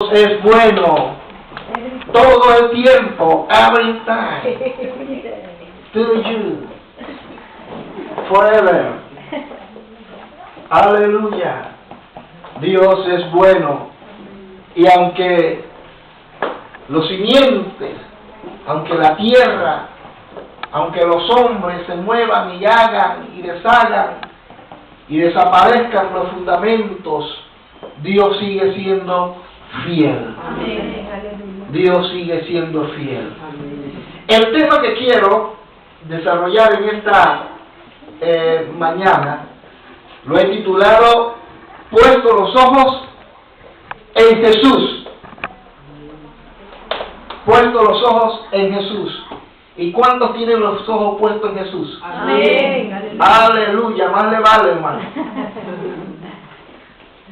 Es bueno todo el tiempo, every time, to you, forever. Aleluya. Dios es bueno. Y aunque los simientes, aunque la tierra, aunque los hombres se muevan y hagan y deshagan y desaparezcan los fundamentos, Dios sigue siendo fiel. Dios sigue siendo fiel. El tema que quiero desarrollar en esta mañana lo he titulado "Puesto los ojos en Jesús". Puesto los ojos en Jesús. ¿Y cuántos tienen los ojos puestos en Jesús? Amén. Aleluya. Más le vale, hermano.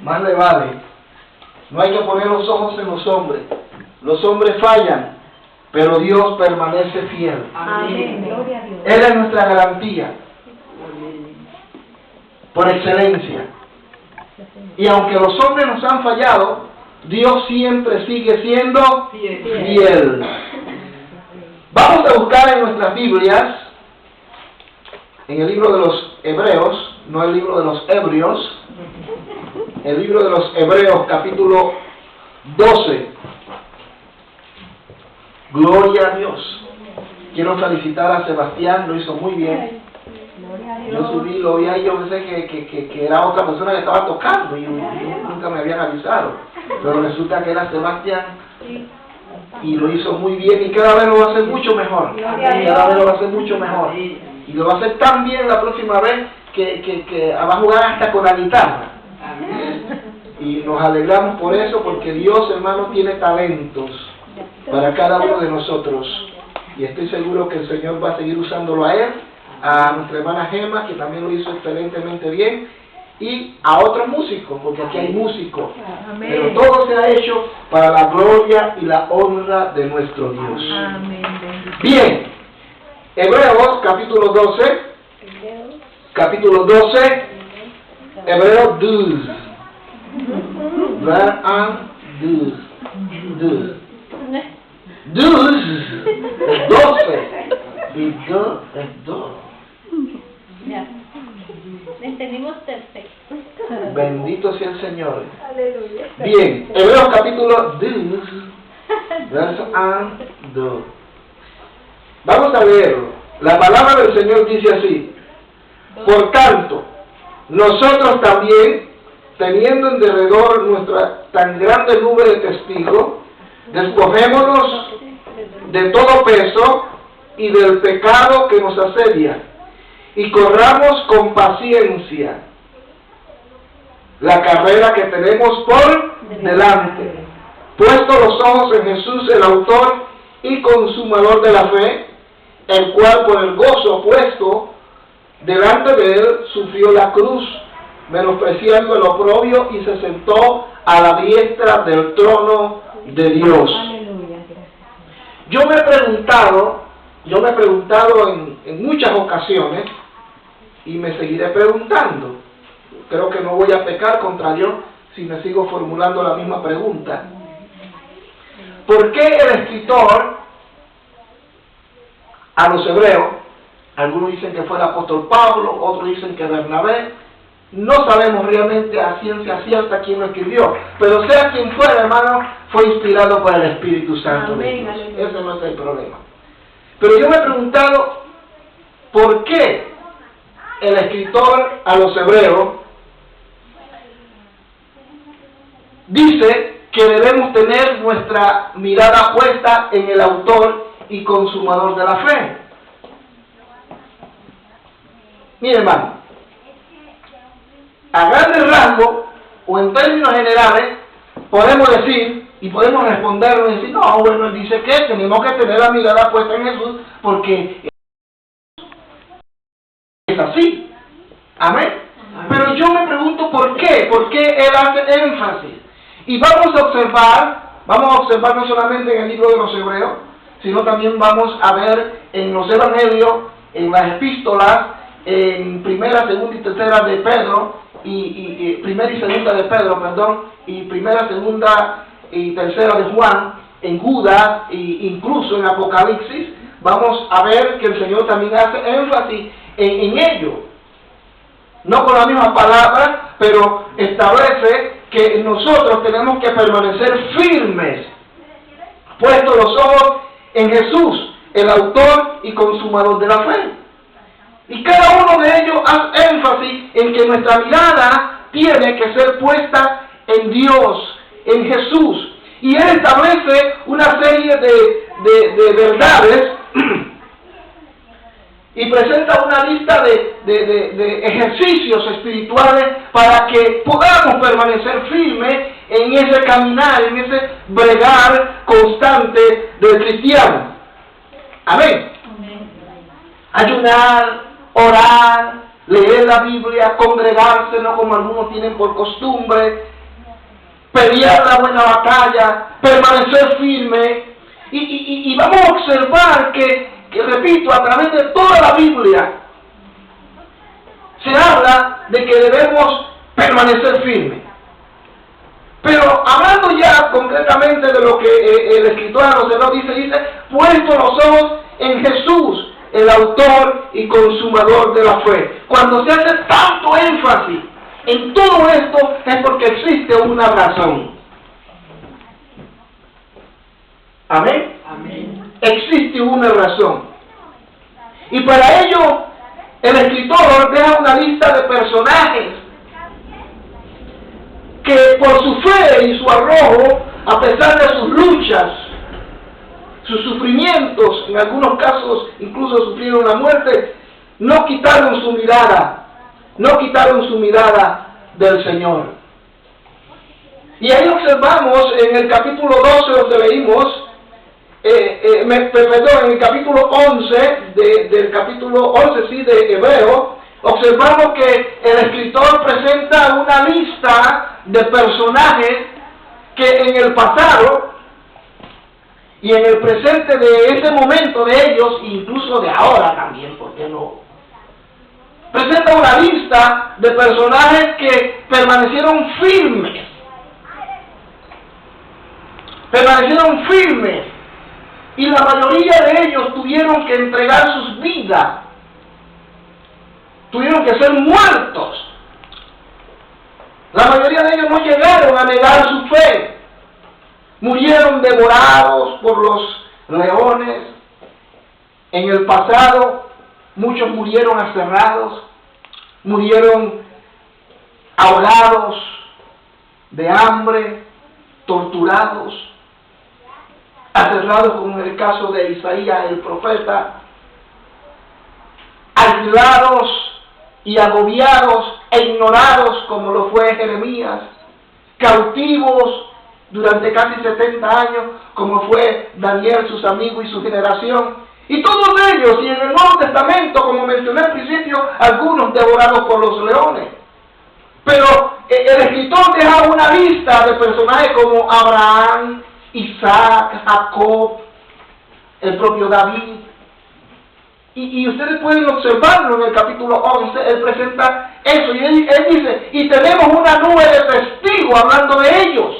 Más le vale. No hay que poner los ojos en los hombres. Los hombres fallan, pero Dios permanece fiel. Amén. Gloria a Dios. Él es nuestra garantía. Por excelencia. Y aunque los hombres nos han fallado, Dios siempre sigue siendo fiel. Vamos a buscar en nuestras Biblias, en el libro de los Hebreos, no el libro de los Hebrios, el libro de los Hebreos, capítulo 12. Gloria a Dios. Quiero felicitar a Sebastián, lo hizo muy bien. Yo subí, lo vi ahí, yo pensé que era otra persona que estaba tocando y nunca me habían avisado. Pero resulta que era Sebastián y lo hizo muy bien y cada vez lo va a hacer mucho mejor. Cada vez lo va a hacer mucho mejor. Y lo va a hacer tan bien la próxima vez que va a jugar hasta con la guitarra. Y nos alegramos por eso, porque Dios, hermano, tiene talentos para cada uno de nosotros. Y estoy seguro que el Señor va a seguir usándolo a él, a nuestra hermana Gema, que también lo hizo excelentemente bien, y a otros músicos, porque aquí hay músicos. Pero todo se ha hecho para la gloria y la honra de nuestro Dios. Bien, Hebreos capítulo 12, Hebreos 12, Ver and 12, 12, y 2 es 2. Ya. Entendimos perfecto. Bendito sea el Señor. Aleluya. Bien, Hebreos capítulo 12, verso 2. Vamos a leerlo. La palabra del Señor dice así: por tanto, nosotros también, teniendo en derredor nuestra tan grande nube de testigos, despojémonos de todo peso y del pecado que nos asedia, y corramos con paciencia la carrera que tenemos por delante, puesto los ojos en Jesús, el autor y consumador de la fe, el cual por el gozo puesto delante de él sufrió la cruz, menospreciando el oprobio, y se sentó a la diestra del trono de Dios. Yo me he preguntado en muchas ocasiones, y me seguiré preguntando. Creo que no voy a pecar contra Dios si me sigo formulando la misma pregunta. ¿Por qué el escritor a los hebreos, algunos dicen que fue el apóstol Pablo, otros dicen que Bernabé, no sabemos realmente a ciencia cierta quién lo escribió, pero sea quien fuera, hermano, fue inspirado por el Espíritu Santo de Dios. Ese no es el problema. Pero yo me he preguntado, ¿por qué el escritor a los hebreos dice que debemos tener nuestra mirada puesta en el autor y consumador de la fe? Mire, hermano, a grandes rasgos o en términos generales podemos decir y podemos responderlo y decir: no, bueno, él dice que tenemos que tener la mirada puesta en Jesús porque es así. Amén. Pero yo me pregunto ¿por qué? ¿Por qué él hace énfasis? Y vamos a observar no solamente en el libro de los Hebreos, sino también vamos a ver en los Evangelios, en las epístolas, en primera, segunda y tercera de Pedro, y primera y segunda de Pedro, perdón, y primera, segunda y tercera de Juan, en Judas e incluso en Apocalipsis, vamos a ver que el Señor también hace énfasis en ello. No con la misma palabra, pero establece que nosotros tenemos que permanecer firmes, puestos los ojos en Jesús, el autor y consumador de la fe. Y cada uno de ellos hace énfasis en que nuestra mirada tiene que ser puesta en Dios, en Jesús. Y Él establece una serie de verdades y presenta una lista de ejercicios espirituales para que podamos permanecer firmes en ese caminar, en ese bregar constante del cristiano. Amén. Ayunar, orar, leer la Biblia, congregarse, no como algunos tienen por costumbre, pelear la buena batalla, permanecer firme. Y vamos a observar que repito, a través de toda la Biblia se habla de que debemos permanecer firmes. Pero hablando ya concretamente de lo que el escritor a los Hebreos dice, puesto los ojos en Jesús, el autor y consumador de la fe. Cuando se hace tanto énfasis en todo esto es porque existe una razón. Amén. Amén. Existe una razón. Y para ello, el escritor deja una lista de personajes que por su fe y su arrojo, a pesar de sus luchas, sus sufrimientos, en algunos casos incluso sufrieron la muerte, no quitaron su mirada del Señor. Y ahí observamos en el capítulo 12 donde leímos, en el capítulo 11, del capítulo 11 de Hebreo, observamos que el escritor presenta una lista de personajes que en el pasado y en el presente de ese momento de ellos, incluso de ahora también, ¿por qué no? Presenta una lista de personajes que permanecieron firmes. Y la mayoría de ellos tuvieron que entregar sus vidas. Tuvieron que ser muertos. La mayoría de ellos no llegaron a negar su fe. Murieron devorados por los leones. En el pasado, muchos murieron aserrados. Murieron ahogados de hambre, torturados, aserrados como en el caso de Isaías el profeta, aislados y agobiados e ignorados como lo fue Jeremías, cautivos durante casi 70 años como fue Daniel, sus amigos y su generación, y todos ellos, y en el Nuevo Testamento, como mencioné al principio, algunos devorados por los leones. Pero el escritor deja una lista de personajes como Abraham, Isaac, Jacob, el propio David. Y ustedes pueden observarlo en el capítulo 11, él presenta eso. Y él dice, y tenemos una nube de testigos hablando de ellos.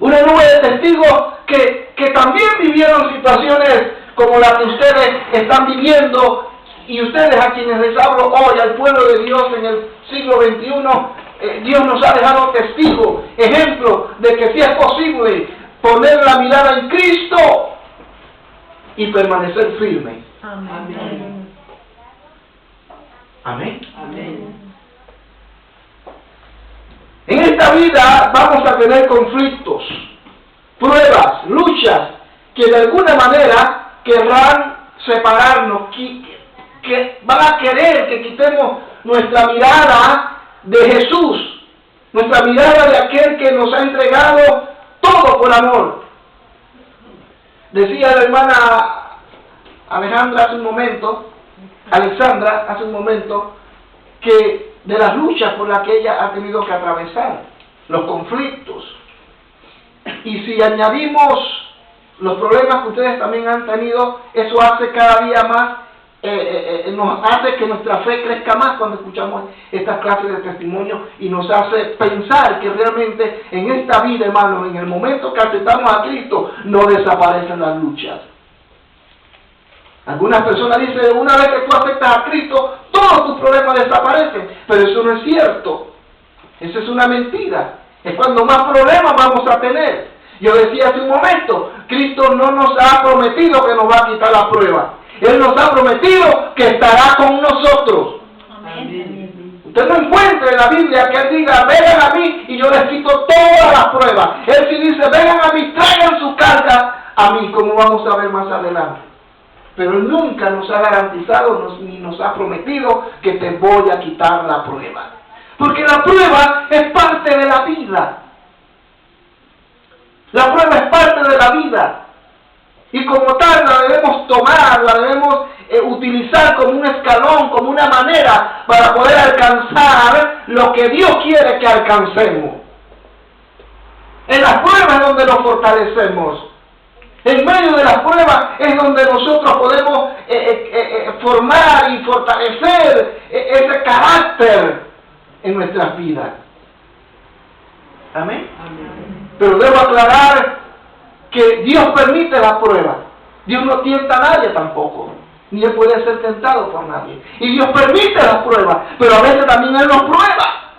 Una nube de testigos que también vivieron situaciones como las que ustedes están viviendo. Y ustedes, a quienes les hablo hoy, al pueblo de Dios en el siglo XXI, Dios nos ha dejado testigos, ejemplo de que sí es posible poner la mirada en Cristo y permanecer firme. Amén. Amén. Amén. En esta vida vamos a tener conflictos, pruebas, luchas, que de alguna manera querrán separarnos, que van a querer que quitemos nuestra mirada de Jesús, nuestra mirada de aquel que nos ha entregado todo por amor. Decía la hermana Alexandra hace un momento, que de las luchas por las que ella ha tenido que atravesar, los conflictos, y si añadimos los problemas que ustedes también han tenido, eso hace cada día más nos hace que nuestra fe crezca más cuando escuchamos estas clases de testimonio y nos hace pensar que realmente en esta vida, hermano, en el momento que aceptamos a Cristo, no desaparecen las luchas. Algunas personas dicen, una vez que tú aceptas a Cristo, todos tus problemas desaparecen, pero eso no es cierto. Esa es una mentira. Es cuando más problemas vamos a tener. Yo decía hace un momento, Cristo no nos ha prometido que nos va a quitar la prueba. Él nos ha prometido que estará con nosotros. Amén. Usted no encuentra en la Biblia que Él diga, vengan a mí y yo les quito todas las pruebas. Él sí dice, vengan a mí, traigan su carga a mí, como vamos a ver más adelante. Pero Él nunca nos ha garantizado ni nos ha prometido que te voy a quitar la prueba. Porque la prueba es parte de la vida. La prueba es parte de la vida. Y como tal la debemos tomar, la debemos utilizar como un escalón, como una manera para poder alcanzar lo que Dios quiere que alcancemos. En las pruebas es donde nos fortalecemos. En medio de las pruebas es donde nosotros podemos formar y fortalecer ese carácter en nuestras vidas. Amén. Amén. Pero debo aclarar que Dios permite la prueba. Dios no tienta a nadie tampoco. Ni Él puede ser tentado por nadie. Y Dios permite la prueba, pero a veces también Él nos prueba.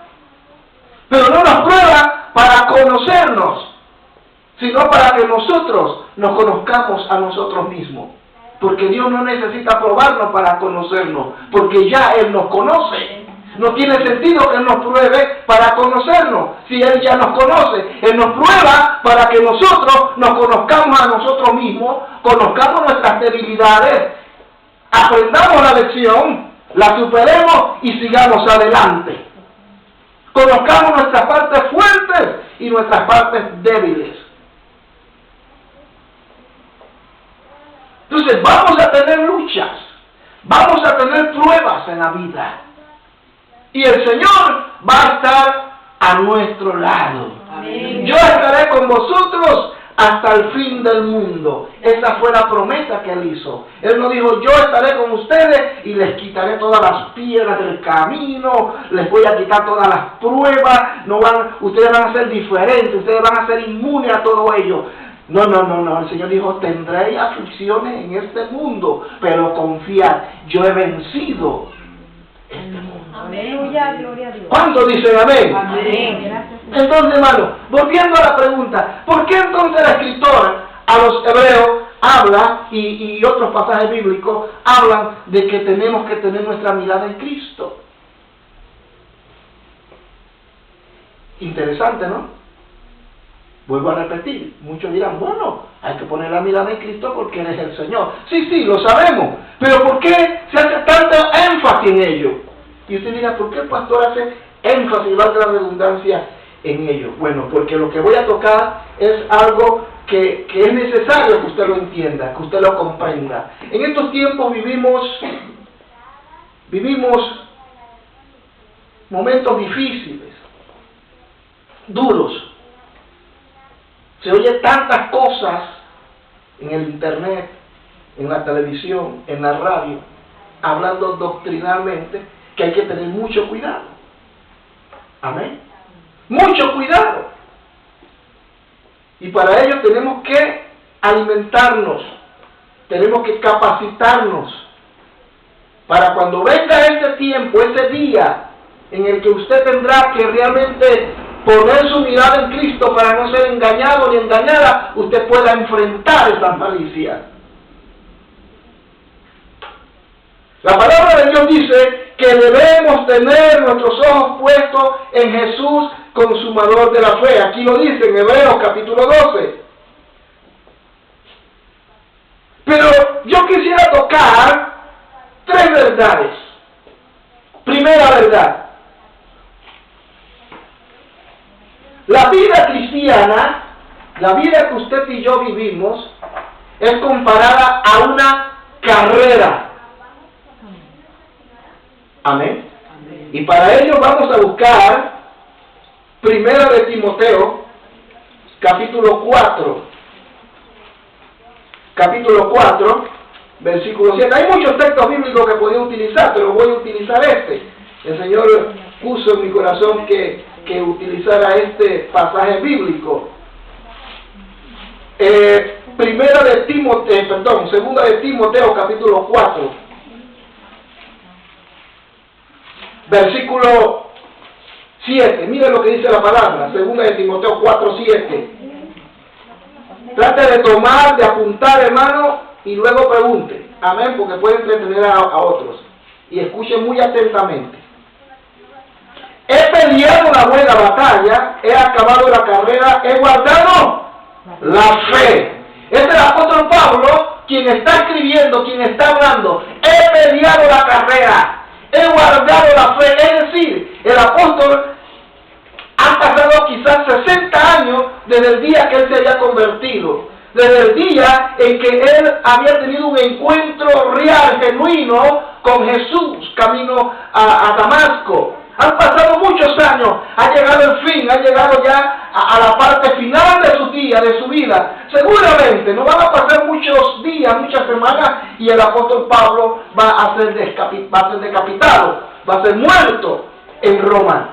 Pero no nos prueba para conocernos, sino para que nosotros nos conozcamos a nosotros mismos. Porque Dios no necesita probarnos para conocernos, porque ya Él nos conoce. No tiene sentido que Él nos pruebe para conocernos, si Él ya nos conoce. Él nos prueba para que nosotros nos conozcamos a nosotros mismos, conozcamos nuestras debilidades, aprendamos la lección, la superemos y sigamos adelante. Conozcamos nuestras partes fuertes y nuestras partes débiles. Entonces vamos a tener luchas, vamos a tener pruebas en la vida. Y el Señor va a estar a nuestro lado. Amén. Yo estaré con vosotros hasta el fin del mundo. Esa fue la promesa que Él hizo. Él nos dijo, yo estaré con ustedes y les quitaré todas las piedras del camino, les voy a quitar todas las pruebas, ustedes van a ser diferentes, ustedes van a ser inmunes a todo ello. No, el Señor dijo, tendréis aflicciones en este mundo, pero confiad, yo he vencido este mundo. Aleluya, gloria a Dios. ¿Cuántos dicen amén? Amén. Gracias. Entonces, hermano, volviendo a la pregunta, ¿por qué entonces el escritor a los hebreos habla, y otros pasajes bíblicos hablan de que tenemos que tener nuestra mirada en Cristo? Interesante, ¿no? Vuelvo a repetir, muchos dirán, bueno, hay que poner la mirada en Cristo porque Él es el Señor. Sí, lo sabemos, pero ¿por qué se hace tanto énfasis en ello? Y usted dirá, ¿por qué el pastor hace énfasis, valga la redundancia, en ello? Bueno, porque lo que voy a tocar es algo que es necesario que usted lo entienda, que usted lo comprenda. En estos tiempos vivimos momentos difíciles, duros. Se oye tantas cosas en el internet, en la televisión, en la radio, hablando doctrinalmente, que hay que tener mucho cuidado. Amén. Mucho cuidado. Y para ello tenemos que alimentarnos, tenemos que capacitarnos, para cuando venga ese tiempo, ese día, en el que usted tendrá que realmente poner su mirada en Cristo para no ser engañado ni engañada, usted pueda enfrentar esas malicias. La palabra de Dios dice que debemos tener nuestros ojos puestos en Jesús, consumador de la fe. Aquí lo dice en Hebreos capítulo 12. Pero yo quisiera tocar 3 verdades. Primera verdad. La vida cristiana, la vida que usted y yo vivimos, es comparada a una carrera. Amén. Y para ello vamos a buscar Primera de Timoteo, capítulo 4. Capítulo 4, versículo 7. Hay muchos textos bíblicos que podía utilizar, pero voy a utilizar este. El Señor puso en mi corazón que utilizara este pasaje bíblico. Segunda de Timoteo capítulo 4, versículo 7. Mire lo que dice la palabra, segunda de Timoteo 4, 7. Trate de tomar, de apuntar, hermano, y luego pregunte. Amén, porque puede entretener a otros. Y escuche muy atentamente. He peleado la buena batalla, he acabado la carrera, he guardado la fe. Es el apóstol Pablo quien está escribiendo, quien está hablando. He peleado la carrera, he guardado la fe. Es decir, el apóstol ha pasado quizás 60 años desde el día que él se había convertido. Desde el día en que él había tenido un encuentro real, genuino, con Jesús, camino a Damasco. Han pasado muchos años, ha llegado el fin, ha llegado ya a la parte final de su día, de su vida. Seguramente no van a pasar muchos días, muchas semanas, y el apóstol Pablo va a ser decapitado, va a ser muerto en Roma.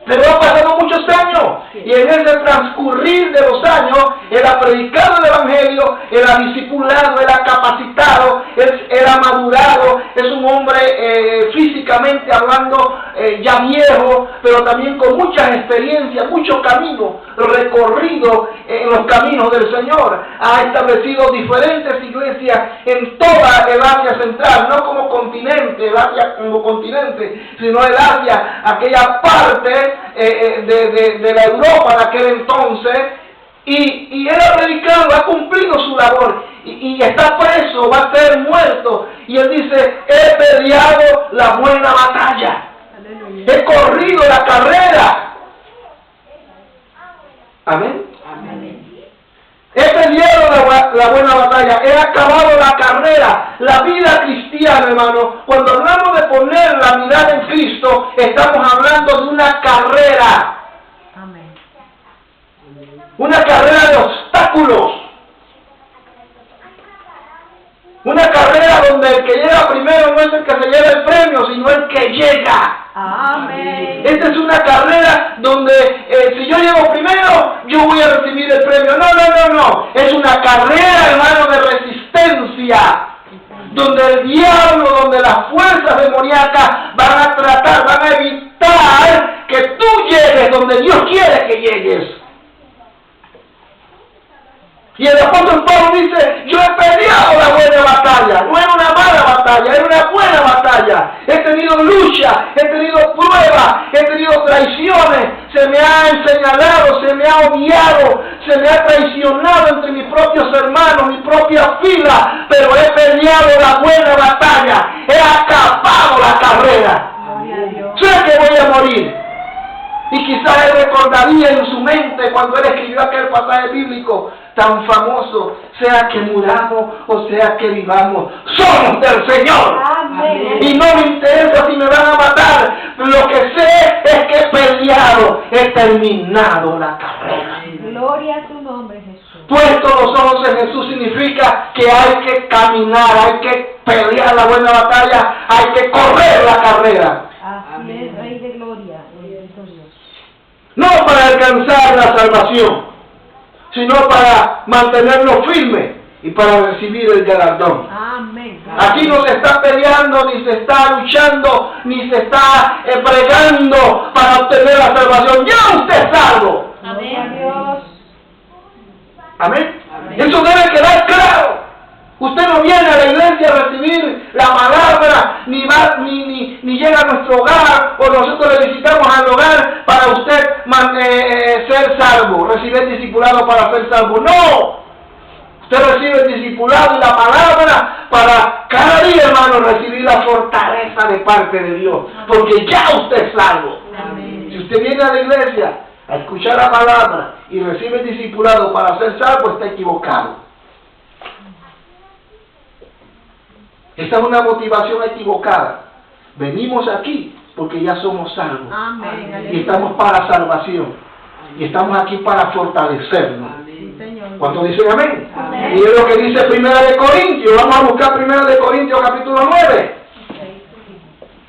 Pero han pasado muchos años, y en ese transcurrir de los años, él ha predicado el Evangelio, él ha discipulado, él ha capacitado, él ha madurado, es un hombre físicamente hablando ya viejo, pero también con muchas experiencias, mucho camino recorrido en los caminos del Señor. Ha establecido diferentes iglesias en toda el Asia Central, no como continente, el Asia como continente, sino el Asia, aquella parte de la Europa de aquel entonces, y él ha predicado, ha cumplido su labor, y está preso, va a ser muerto, y él dice: he peleado la buena batalla, he corrido la carrera. Amén. Amén. He peleado la buena batalla, he acabado la carrera. La vida cristiana, hermano, cuando hablamos de poner la mirada en Cristo, estamos hablando de una carrera. Amén. Una carrera de obstáculos. Una carrera donde el que llega primero no es el que se lleva el premio, sino el que llega. Amén. Esta es una carrera donde si yo llego primero, yo voy a recibir el premio. No. Es una carrera, hermano, de resistencia. Donde el diablo, donde las fuerzas demoníacas van a tratar, van a evitar que tú llegues donde Dios quiere que llegues. Y el apóstol Pablo dice: yo he peleado la buena batalla. No era una mala batalla, era una buena batalla. He tenido lucha, he tenido pruebas, he tenido traiciones. Se me ha señalado, se me ha odiado, se me ha traicionado entre mis propios hermanos, mi propia fila. Pero he peleado la buena batalla, he acabado la carrera. Sé que voy a morir. Y quizás él recordaría en su mente cuando él escribió aquel pasaje bíblico tan famoso: sea que muramos o sea que vivamos, somos del Señor. Amén. Y no me interesa si me van a matar. Lo que sé es que he peleado, he terminado la carrera. Gloria a tu nombre, Jesús. Puesto los ojos en Jesús significa que hay que caminar, hay que pelear la buena batalla, hay que correr la carrera. Así es, Rey de Gloria, bendito Dios. No para alcanzar la salvación, sino para mantenerlo firme y para recibir el galardón. Amén. Aquí no se está peleando, ni se está luchando, ni se está bregando para obtener la salvación. Ya usted es salvo. Amén. A Dios. Amén. Eso debe quedar claro. Usted no viene a la iglesia a recibir la palabra, ni llega a nuestro hogar, o nosotros le visitamos al hogar para usted ser salvo, recibir el discipulado para ser salvo. No. Usted recibe el discipulado y la palabra para cada día, hermano, recibir la fortaleza de parte de Dios, porque ya usted es salvo. Amén. Si usted viene a la iglesia a escuchar la palabra y recibe el discipulado para ser salvo, está equivocado. Esta es una motivación equivocada. Venimos aquí porque ya somos salvos. Amén. Y estamos para salvación. Y estamos aquí para fortalecernos. Sí, Señor. ¿Cuántos dicen amén? Amén. Mire lo que dice Primera de Corintios. Vamos a buscar Primera de Corintios capítulo 9.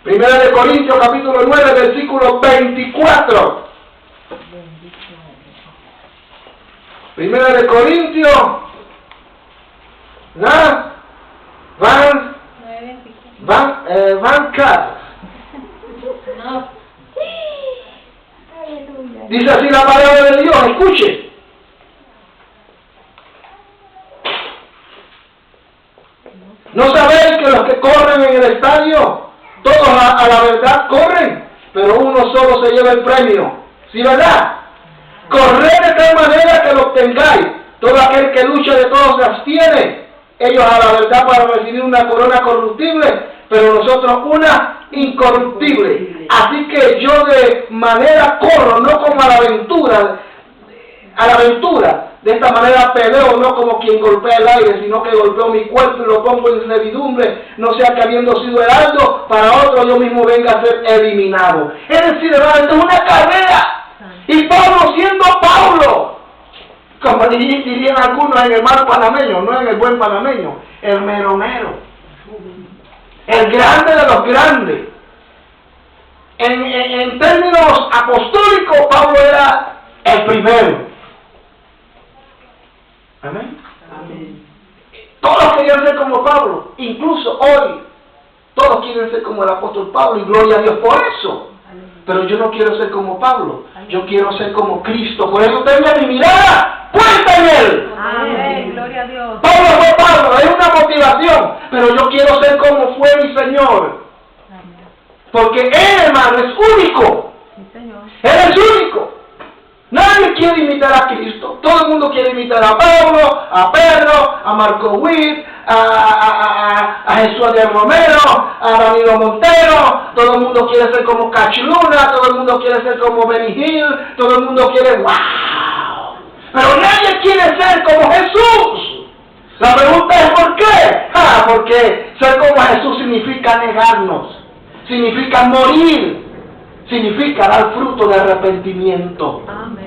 Primera de Corintios capítulo 9, versículo 24. Primera de Corintios. Van Cat. No. Dice así la palabra de Dios, escuche. ¿No sabéis que los que corren en el estadio, todos a la verdad corren, pero uno solo se lleva el premio? ¿Sí, verdad? Corred de tal manera que lo obtengáis. Todo aquel que lucha de todos se abstiene. Ellos a la verdad para recibir una corona corruptible, pero nosotros una incorruptible. Así que yo de manera corro, no como a la aventura. De esta manera peleo, no como quien golpea el aire, sino que golpeo mi cuerpo y lo pongo en servidumbre, no sea que habiendo sido heraldo, para otro yo mismo venga a ser eliminado. Es decir, hermano, esto es una carrera. Y Pablo siendo Pablo, como dirían algunos en el mal panameño, no en el buen panameño, el mero mero, el grande de los grandes. En términos apostólicos, Pablo era el primero. Amén. Amén. Todos querían ser como Pablo, incluso hoy. Todos quieren ser como el apóstol Pablo y gloria a Dios por eso. Pero yo no quiero ser como Pablo, yo quiero ser como Cristo. Por eso tengo mi mirada puesta en Él. Amén, gloria a Dios. Pablo fue Pablo, es una motivación, pero yo quiero ser como fue mi Señor. Porque Él, hermano, es único. Sí, Señor. Él es único. Nadie quiere imitar a Cristo. Todo el mundo quiere imitar a Pablo, a Pedro, a Marco Witt, a Jesús de Romero, a Danilo Montero. Todo el mundo quiere ser como Cachiluna, todo el mundo quiere ser como Benny Hill, todo el mundo quiere ¡wow! Pero nadie quiere ser como Jesús. La pregunta es ¿por qué? Porque ser como Jesús significa negarnos, significa morir, significa dar fruto de arrepentimiento. Amén.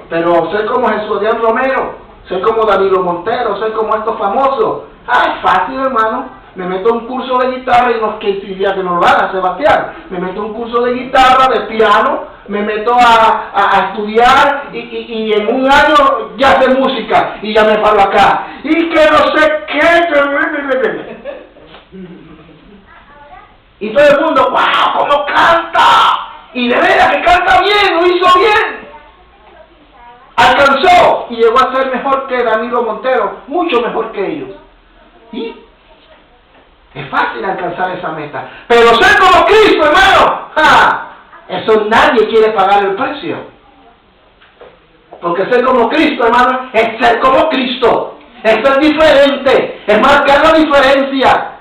Pero ser como Jesús de Romero, ser como Danilo Montero, ser como estos famosos, es fácil, hermano. Me meto un curso de guitarra y no que día que no lo haga, Sebastián. Me meto un curso de guitarra, de piano, me meto a estudiar y en un año ya sé música y ya me paro acá. Y que no sé qué. Y todo el mundo, ¡wow! ¡Cómo canta! Y de veras que canta bien, lo hizo bien. Alcanzó y llegó a ser mejor que Danilo Montero, mucho mejor que ellos. Y es fácil alcanzar esa meta. Pero ser como Cristo, hermano, eso nadie quiere pagar el precio. Porque ser como Cristo, hermano, es ser como Cristo. Eso es diferente, es marcar la diferencia.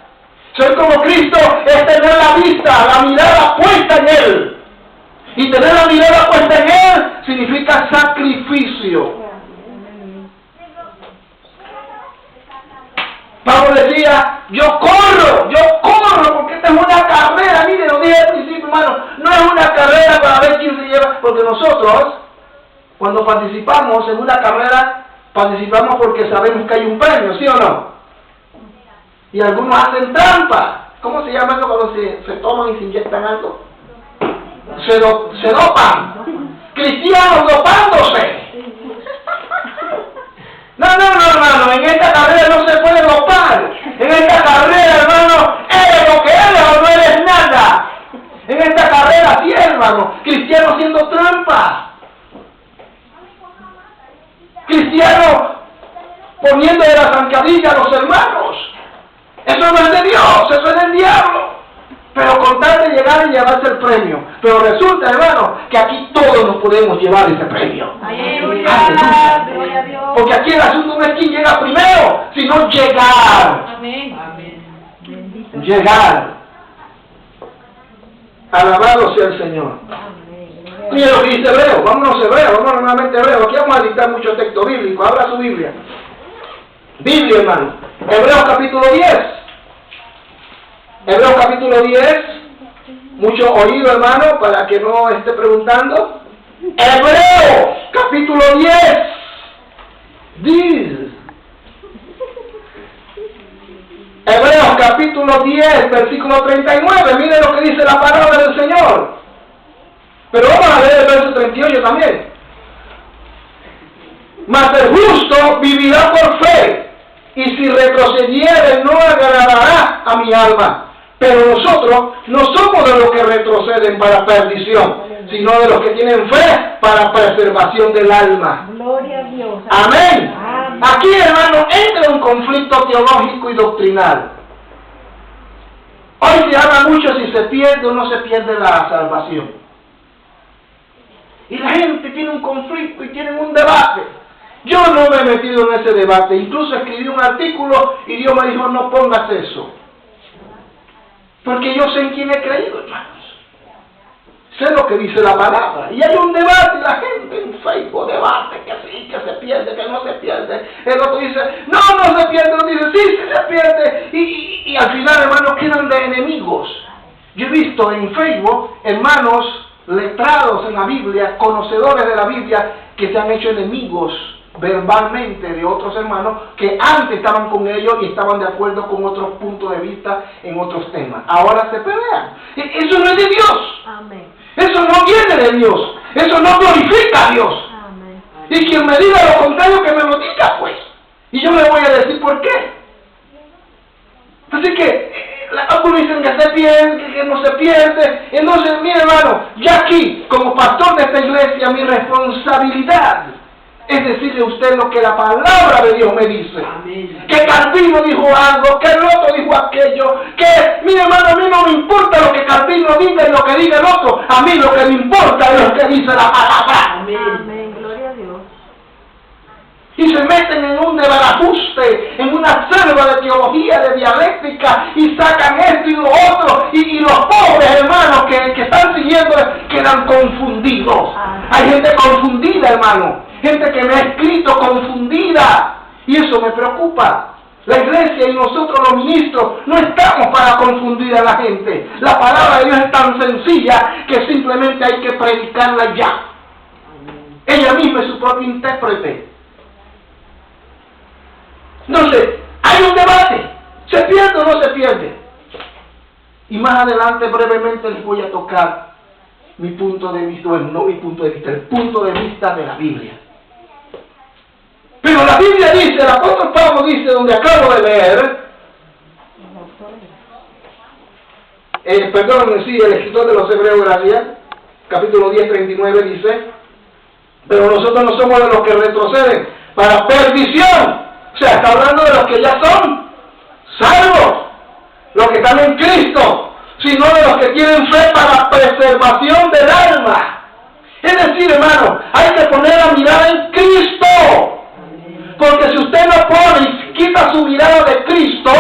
Ser como Cristo es tener la vista, la mirada puesta en Él. Y tener la mirada puesta en Él significa sacrificio. Pablo decía, yo corro, porque esta es una carrera. Mire, lo dije al principio, hermano, no es una carrera para ver quién se lleva, porque nosotros, cuando participamos en una carrera, participamos porque sabemos que hay un premio, ¿sí o no? Y algunos hacen trampa. ¿Cómo se llama eso cuando se toman y se inyectan algo? Se dopan. Cristianos dopándose. No, hermano, en esta carrera no se puede dopar. En esta carrera, hermano, eres lo que eres o no eres nada. En esta carrera, sí, hermano, cristianos haciendo trampa. Cristianos poniendo de la zancadilla a los hermanos. Eso no es de Dios, eso es del diablo. Pero con tal de llegar y llevarse el premio. Pero resulta, hermano, que aquí todos nos podemos llevar ese premio. Aleluya. Gloria a Dios. Porque aquí el asunto no es quién llega primero, sino llegar. Amén. Bendito. Llegar. Alabado sea el Señor. Amén. Mira lo que dice Hebreo. Vámonos nuevamente a Hebreo. Aquí vamos a dictar mucho texto bíblico. Abra su Biblia. Biblia, hermano. Hebreos capítulo 10. Hebreos capítulo 10. Mucho oído, hermano, para que no esté preguntando. Hebreos capítulo 10. Dice, 10, versículo 39. Miren lo que dice la palabra del Señor. Pero vamos a leer el verso 38 también. Mas el justo vivirá por fe, y si retrocediere no agradará a mi alma. Pero nosotros no somos de los que retroceden para perdición, sino de los que tienen fe para preservación del alma. Gloria a Dios. Amén. Amén. Aquí, hermano, entra un conflicto teológico y doctrinal. Hoy se habla mucho si se pierde o no se pierde la salvación. Y la gente tiene un conflicto y tienen un debate. Yo no me he metido en ese debate. Incluso escribí un artículo y Dios me dijo, no pongas eso. Porque yo sé en quién he creído, hermanos. Sé lo que dice la palabra. Y hay un debate y la gente en Facebook debate que sí, que se pierde, que no se pierde. El otro dice, no se pierde. El otro dice, sí se pierde. Y al final, hermanos, quedan de enemigos. Yo he visto en Facebook hermanos letrados en la Biblia, conocedores de la Biblia, que se han hecho enemigos verbalmente de otros hermanos que antes estaban con ellos y estaban de acuerdo con otros puntos de vista en otros temas. Ahora se pelean. Eso no es de Dios. Amén. Eso no viene de Dios. Eso no glorifica a Dios. Amén. Y quien me diga lo contrario, que me lo diga, pues. Y yo le voy a decir por qué. Así que algunos dicen que se pierde, que no se pierde. Entonces, mi hermano, ya aquí, como pastor de esta iglesia, mi responsabilidad es decirle a usted lo que la palabra de Dios me dice. Amén. Que Calvino dijo algo, que el otro dijo aquello, que, mi hermano, a mí no me importa lo que Calvino diga y lo que diga el otro. A mí lo que me importa es lo que dice la palabra. Amén. Amén. Gloria a Dios. Y se meten en un desbarajuste, en una selva de teología, de dialéctica, y sacan esto y lo otro, y los pobres hermanos que están siguiendo quedan confundidos. Hay gente confundida, hermano, gente que me ha escrito confundida, y eso me preocupa. La iglesia y nosotros los ministros no estamos para confundir a la gente. La palabra de Dios es tan sencilla que simplemente hay que predicarla ya. Ella misma es su propio intérprete. Entonces, hay un debate. ¿Se pierde o no se pierde? Y más adelante, brevemente, les voy a tocar mi punto de vista, bueno, no mi punto de vista, el punto de vista de la Biblia. Pero la Biblia dice, el apóstol Pablo dice, donde acabo de leer, el escritor de los Hebreos, gracias, capítulo 10, 39, dice, pero nosotros no somos de los que retroceden para perdición. O sea, está hablando de los que ya son salvos, los que están en Cristo, sino de los que tienen fe para preservación del alma. Es decir, hermano, hay que poner la mirada en Cristo. Porque si usted no pone y quita su mirada de Cristo,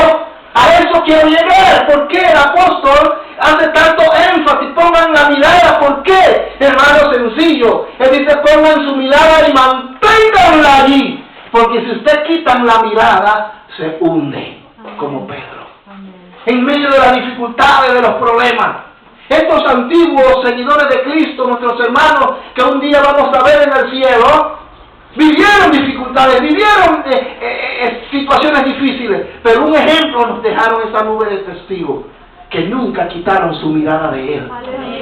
a eso quiero llegar. ¿Por qué el apóstol hace tanto énfasis? Pongan la mirada. ¿Por qué? Hermano, sencillo. Él dice, pongan su mirada y manténganla allí. Porque si usted quitan la mirada, se hunde, como Pedro. En medio de las dificultades, de los problemas. Estos antiguos seguidores de Cristo, nuestros hermanos, que un día vamos a ver en el cielo, vivieron dificultades, vivieron situaciones difíciles, pero un ejemplo nos dejaron esa nube de testigos, que nunca quitaron su mirada de Él.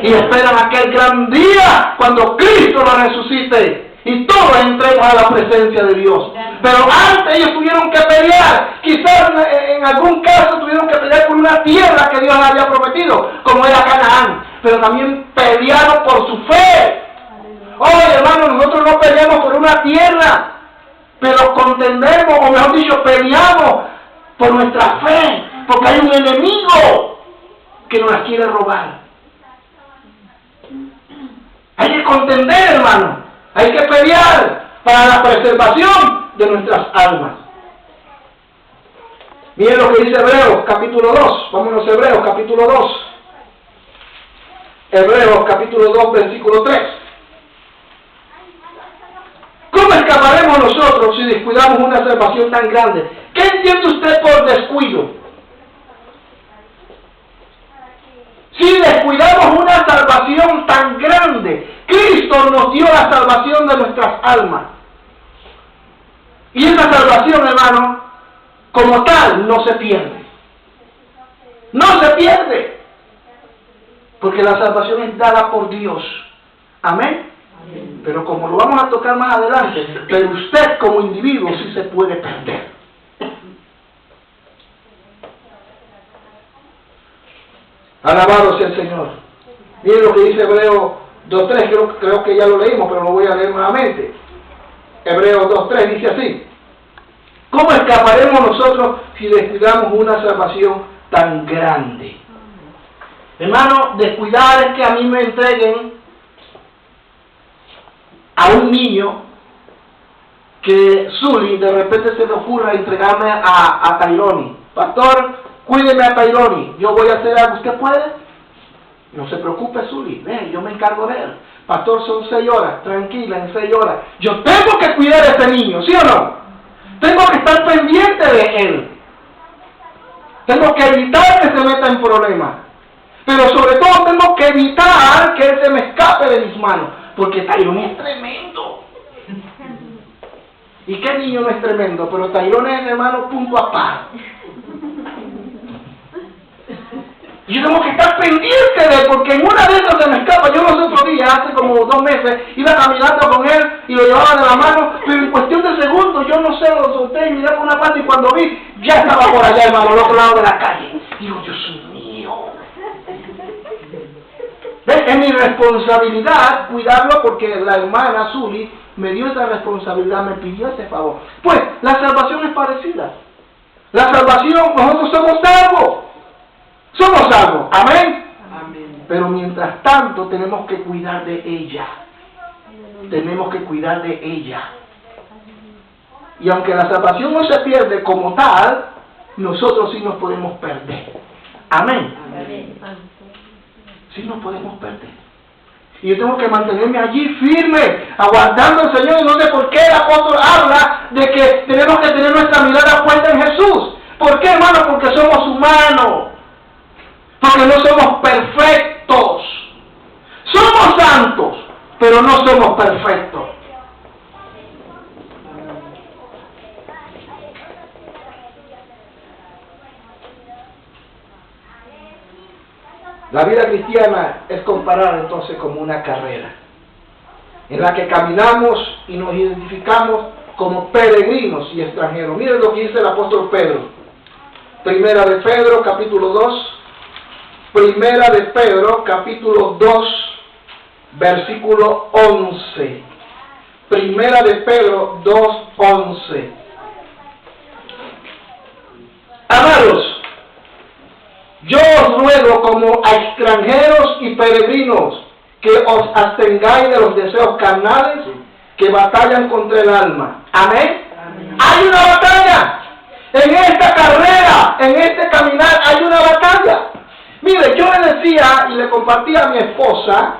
Y esperan aquel gran día, cuando Cristo lo resucite, y todos entremos a la presencia de Dios. Pero antes ellos tuvieron que pelear, quizás en algún caso tuvieron que pelear por una tierra que Dios les había prometido, como era Canaán, pero también pelearon por su fe. Oye, hermano, nosotros no peleamos por una tierra, pero contendemos, o mejor dicho, peleamos por nuestra fe, porque hay un enemigo que nos la quiere robar. Hay que contender, hermano, hay que pelear para la preservación de nuestras almas. Miren lo que dice Hebreos capítulo 2, vámonos a Hebreos capítulo 2. Hebreos capítulo 2, versículo 3. ¿Cómo escaparemos nosotros si descuidamos una salvación tan grande? ¿Qué entiende usted por descuido? Si descuidamos una salvación tan grande, Cristo nos dio la salvación de nuestras almas. Y esa salvación, hermano, como tal, no se pierde. No se pierde. Porque la salvación es dada por Dios. Amén. Pero como lo vamos a tocar más adelante, pero usted como individuo sí se puede perder. Alabado sea el Señor. Miren lo que dice Hebreo 2.3, creo que ya lo leímos, pero lo voy a leer nuevamente. Hebreo 2.3 dice así: ¿cómo escaparemos nosotros si descuidamos una salvación tan grande? Hermano, descuidar es que a mí me entreguen a un niño, que Zuli de repente se le ocurra entregarme a Taironi. Pastor, cuídeme a Taironi, yo voy a hacer algo. ¿Usted puede? No se preocupe, Zuli, ven, yo me encargo de él. Pastor, son 6 horas, tranquila, en 6 horas. Yo tengo que cuidar a ese niño, ¿sí o no? Tengo que estar pendiente de él. Tengo que evitar que se meta en problemas. Pero sobre todo tengo que evitar que él se me escape de mis manos. Porque Taironi es tremendo. ¿Y qué niño no es tremendo? Pero Taironi es, hermano, punto aparte. Y yo tengo que estar pendiente de él, porque en una de esas se me escapa. Yo los otros días, hace como 2 meses, iba caminando con él y lo llevaba de la mano, pero en cuestión de segundos, yo no sé, lo solté y miré por una parte, y cuando vi, ya estaba por allá, hermano, al otro lado de la calle. Digo, Dios mío. ¿Ves? Es mi responsabilidad cuidarlo, porque la hermana Zuli me dio esa responsabilidad, me pidió ese favor. Pues, la salvación es parecida. La salvación, nosotros somos salvos. Somos salvos, amén. Amén. Pero mientras tanto tenemos que cuidar de ella. Tenemos que cuidar de ella. Y aunque la salvación no se pierde como tal, nosotros sí nos podemos perder. Amén. Amén. Sí nos podemos perder. Y yo tengo que mantenerme allí firme, aguardando al Señor. Y no sé por qué el apóstol habla de que tenemos que tener nuestra mirada puesta en Jesús. ¿Por qué, hermano? Porque somos humanos. Porque no somos perfectos. Somos santos, pero no somos perfectos. La vida cristiana es comparada entonces como una carrera, en la que caminamos y nos identificamos como peregrinos y extranjeros. Miren lo que dice el apóstol Pedro. Primera de Pedro, capítulo 2. Primera de Pedro, capítulo 2, versículo 11. Primera de Pedro 2, 11. Amados, yo os ruego como a extranjeros y peregrinos que os abstengáis de los deseos carnales que batallan contra el alma. Amén. Amén. Hay una batalla. En esta carrera, en este caminar, hay una batalla. Mire, yo le decía y le compartía a mi esposa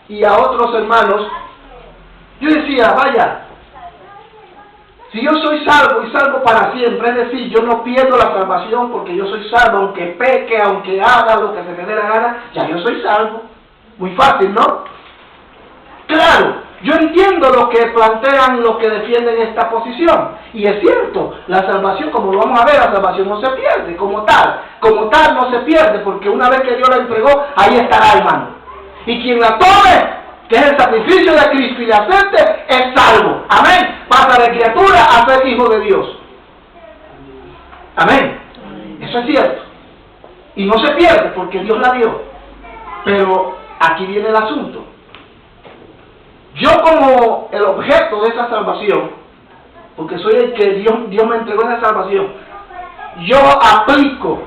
y a otros hermanos, yo decía, vaya, si yo soy salvo y salvo para siempre, es decir, yo no pierdo la salvación porque yo soy salvo, aunque peque, aunque haga lo que se me dé la gana, ya yo soy salvo. Muy fácil, ¿no? Claro, yo entiendo lo que plantean los que defienden esta posición. Y es cierto, la salvación, como lo vamos a ver, la salvación no se pierde como tal. Como tal no se pierde, porque una vez que Dios la entregó, ahí estará, hermano. Y quien la tome, que es el sacrificio de Cristo, y la acepte, es salvo. Amén. Pasa de criatura a ser hijo de Dios. Amén. Eso es cierto. Y no se pierde, porque Dios la dio. Pero aquí viene el asunto. Yo como el objeto de esa salvación, porque soy el que Dios me entregó esa salvación, yo aplico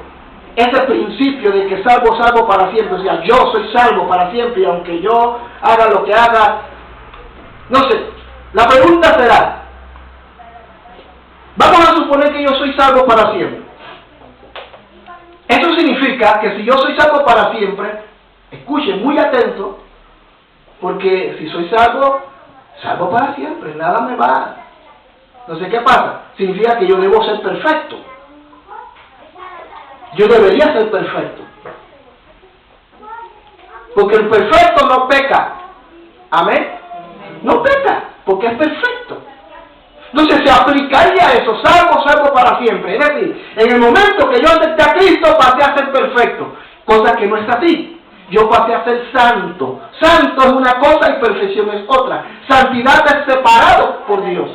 ese principio de que salvo para siempre. O sea, yo soy salvo para siempre, y aunque yo haga lo que haga, no sé, la pregunta será, vamos a suponer que yo soy salvo para siempre. Eso significa que si yo soy salvo para siempre, escuchen muy atento, porque si soy salvo para siempre, nada me va. No sé qué pasa. Significa que yo debo ser perfecto. Yo debería ser perfecto. Porque el perfecto no peca. Amén. No peca, porque es perfecto. Entonces se aplicaría eso, salvo para siempre. Es decir, en el momento que yo acepté a Cristo, pasé a ser perfecto, cosa que no es así. Yo pasé a ser santo. Santo es una cosa y perfección es otra. Santidad es separado por Dios.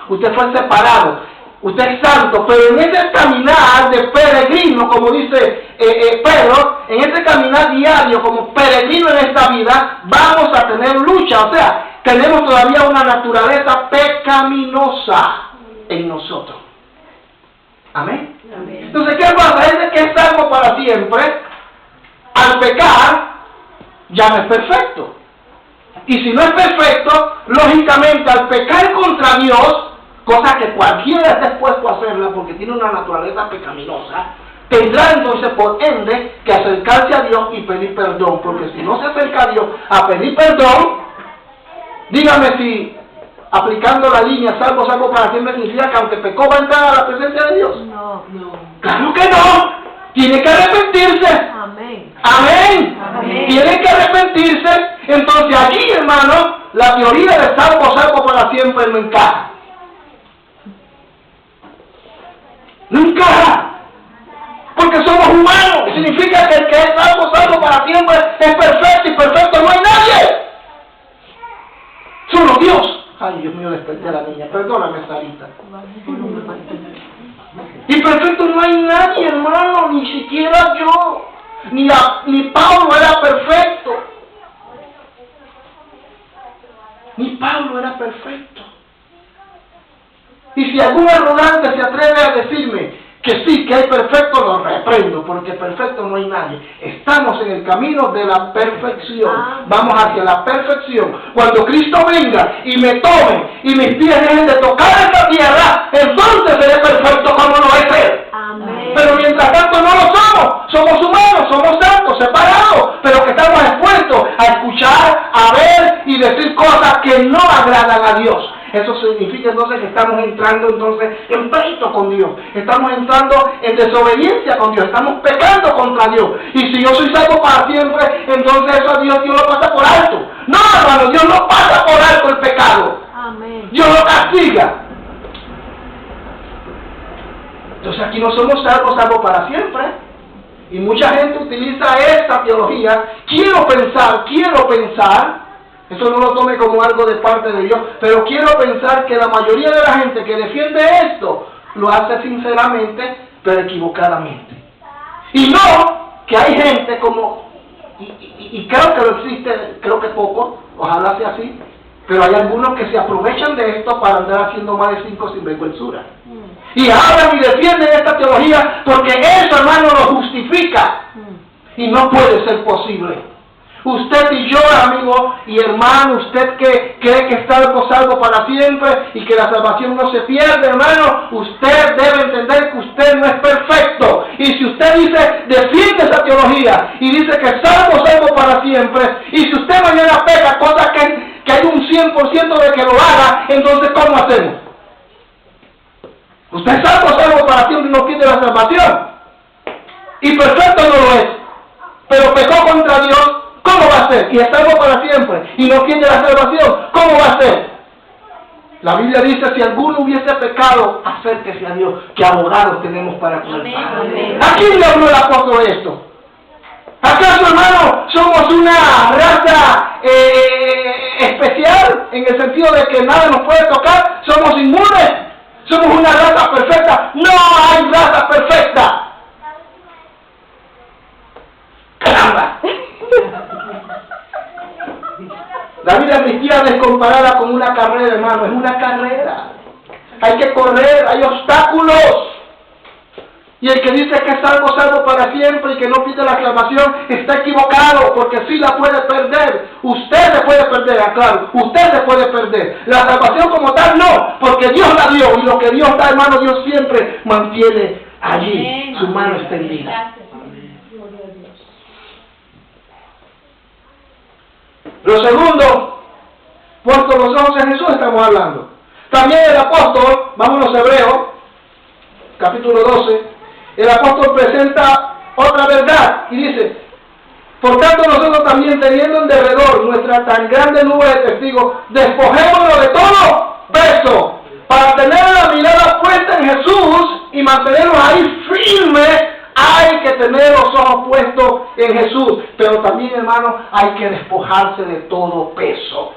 Usted fue separado. Usted es santo, pero en ese caminar de peregrino, como dice Pedro, en ese caminar diario como peregrino en esta vida, vamos a tener lucha. O sea, tenemos todavía una naturaleza pecaminosa en nosotros. Amén. Amén. Entonces, ¿qué pasa? Ese que es salvo para siempre, al pecar, ya no es perfecto. Y si no es perfecto, lógicamente al pecar contra Dios, cosa que cualquiera está dispuesto a hacerla porque tiene una naturaleza pecaminosa, tendrá entonces por ende que acercarse a Dios y pedir perdón, porque si no se acerca a Dios a pedir perdón, dígame si aplicando la línea salvo para siempre significa que aunque pecó va a entrar a la presencia de Dios. No, no. Claro que no. Tiene que arrepentirse. Amén. Amén. Amén. Tiene que arrepentirse. Entonces allí, hermano, la teoría de salvo para siempre no encaja. No encaja. Porque somos humanos. Significa que el que es salvo para siempre es perfecto y perfecto no hay nadie. Solo Dios. Ay, Dios mío, desperté a la niña. Perdóname, Sarita. Y perfecto no hay nadie, hermano, ni siquiera yo. Ni Pablo era perfecto. Ni Pablo era perfecto. Y si algún arrogante se atreve a decirme que sí, que hay perfecto, lo reprendo, porque perfecto no hay nadie. Estamos en el camino de la perfección. Vamos hacia la perfección. Cuando Cristo venga y me tome y mis pies dejen de tocar esta tierra, entonces seré perfecto como lo es Él. Amén. Pero mientras tanto no lo somos. Somos humanos, somos santos, separados, pero que estamos expuestos a escuchar, a ver y decir cosas que no agradan a Dios. Eso significa entonces que estamos entrando entonces en pleito con Dios. Estamos entrando en desobediencia con Dios. Estamos pecando contra Dios. Y si yo soy salvo para siempre, entonces eso a Dios lo pasa por alto. No, hermano, Dios no pasa por alto el pecado. Amén. Dios lo castiga. Entonces aquí no somos salvos para siempre. Y mucha gente utiliza esta teología. Quiero pensar, eso no lo tome como algo de parte de Dios, pero quiero pensar que la mayoría de la gente que defiende esto lo hace sinceramente, pero equivocadamente. Y no que hay gente como, y creo que lo existe, creo que poco, ojalá sea así, pero hay algunos que se aprovechan de esto para andar haciendo más de 5 sinvergüenzuras. Y hablan y defienden esta teología porque eso, hermano, lo justifica. Y no puede ser posible. Usted y yo, amigo y hermano, usted que cree que está salvo para siempre y que la salvación no se pierde, hermano, usted debe entender que usted no es perfecto. Y si usted dice, defiende esa teología y dice que es salvo para siempre, y si usted mañana peca, cosa que hay un 100% de que lo haga, entonces ¿cómo hacemos? Usted es salvo para siempre y no pierde la salvación. Y perfecto no lo es. Pero pecó contra Dios, ¿cómo va a ser? Y es salvo para siempre y no pierde la salvación, ¿cómo va a ser? La Biblia dice, si alguno hubiese pecado, acérquese a Dios, que abogados tenemos para con el Padre. ¿A quién le habló el apóstol esto? ¿Acaso, hermano, somos una raza especial en el sentido de que nada nos puede tocar? ¿Somos inmunes? ¿Somos una raza perfecta? No hay raza perfecta. ¡Caramba! La vida cristiana es comparada con una carrera, hermano. Es una carrera. Hay que correr, hay obstáculos. Y el que dice que es salvo para siempre y que no pierde la salvación está equivocado, porque sí la puede perder. Usted se puede perder, aclaro. Usted se puede perder. La salvación como tal no, porque Dios la dio. Y lo que Dios da, hermano, Dios siempre mantiene allí su mano extendida. Lo segundo, puesto los ojos en Jesús, estamos hablando. También el apóstol, vamos a los Hebreos, capítulo 12, el apóstol presenta otra verdad y dice, por tanto nosotros también teniendo en derredor nuestra tan grande nube de testigos, despojémonos de todo peso Para tener la mirada puesta en Jesús y mantenerlos ahí firmes, hay que tener los ojos puestos en Jesús. Pero también, hermano, hay que despojarse de todo peso.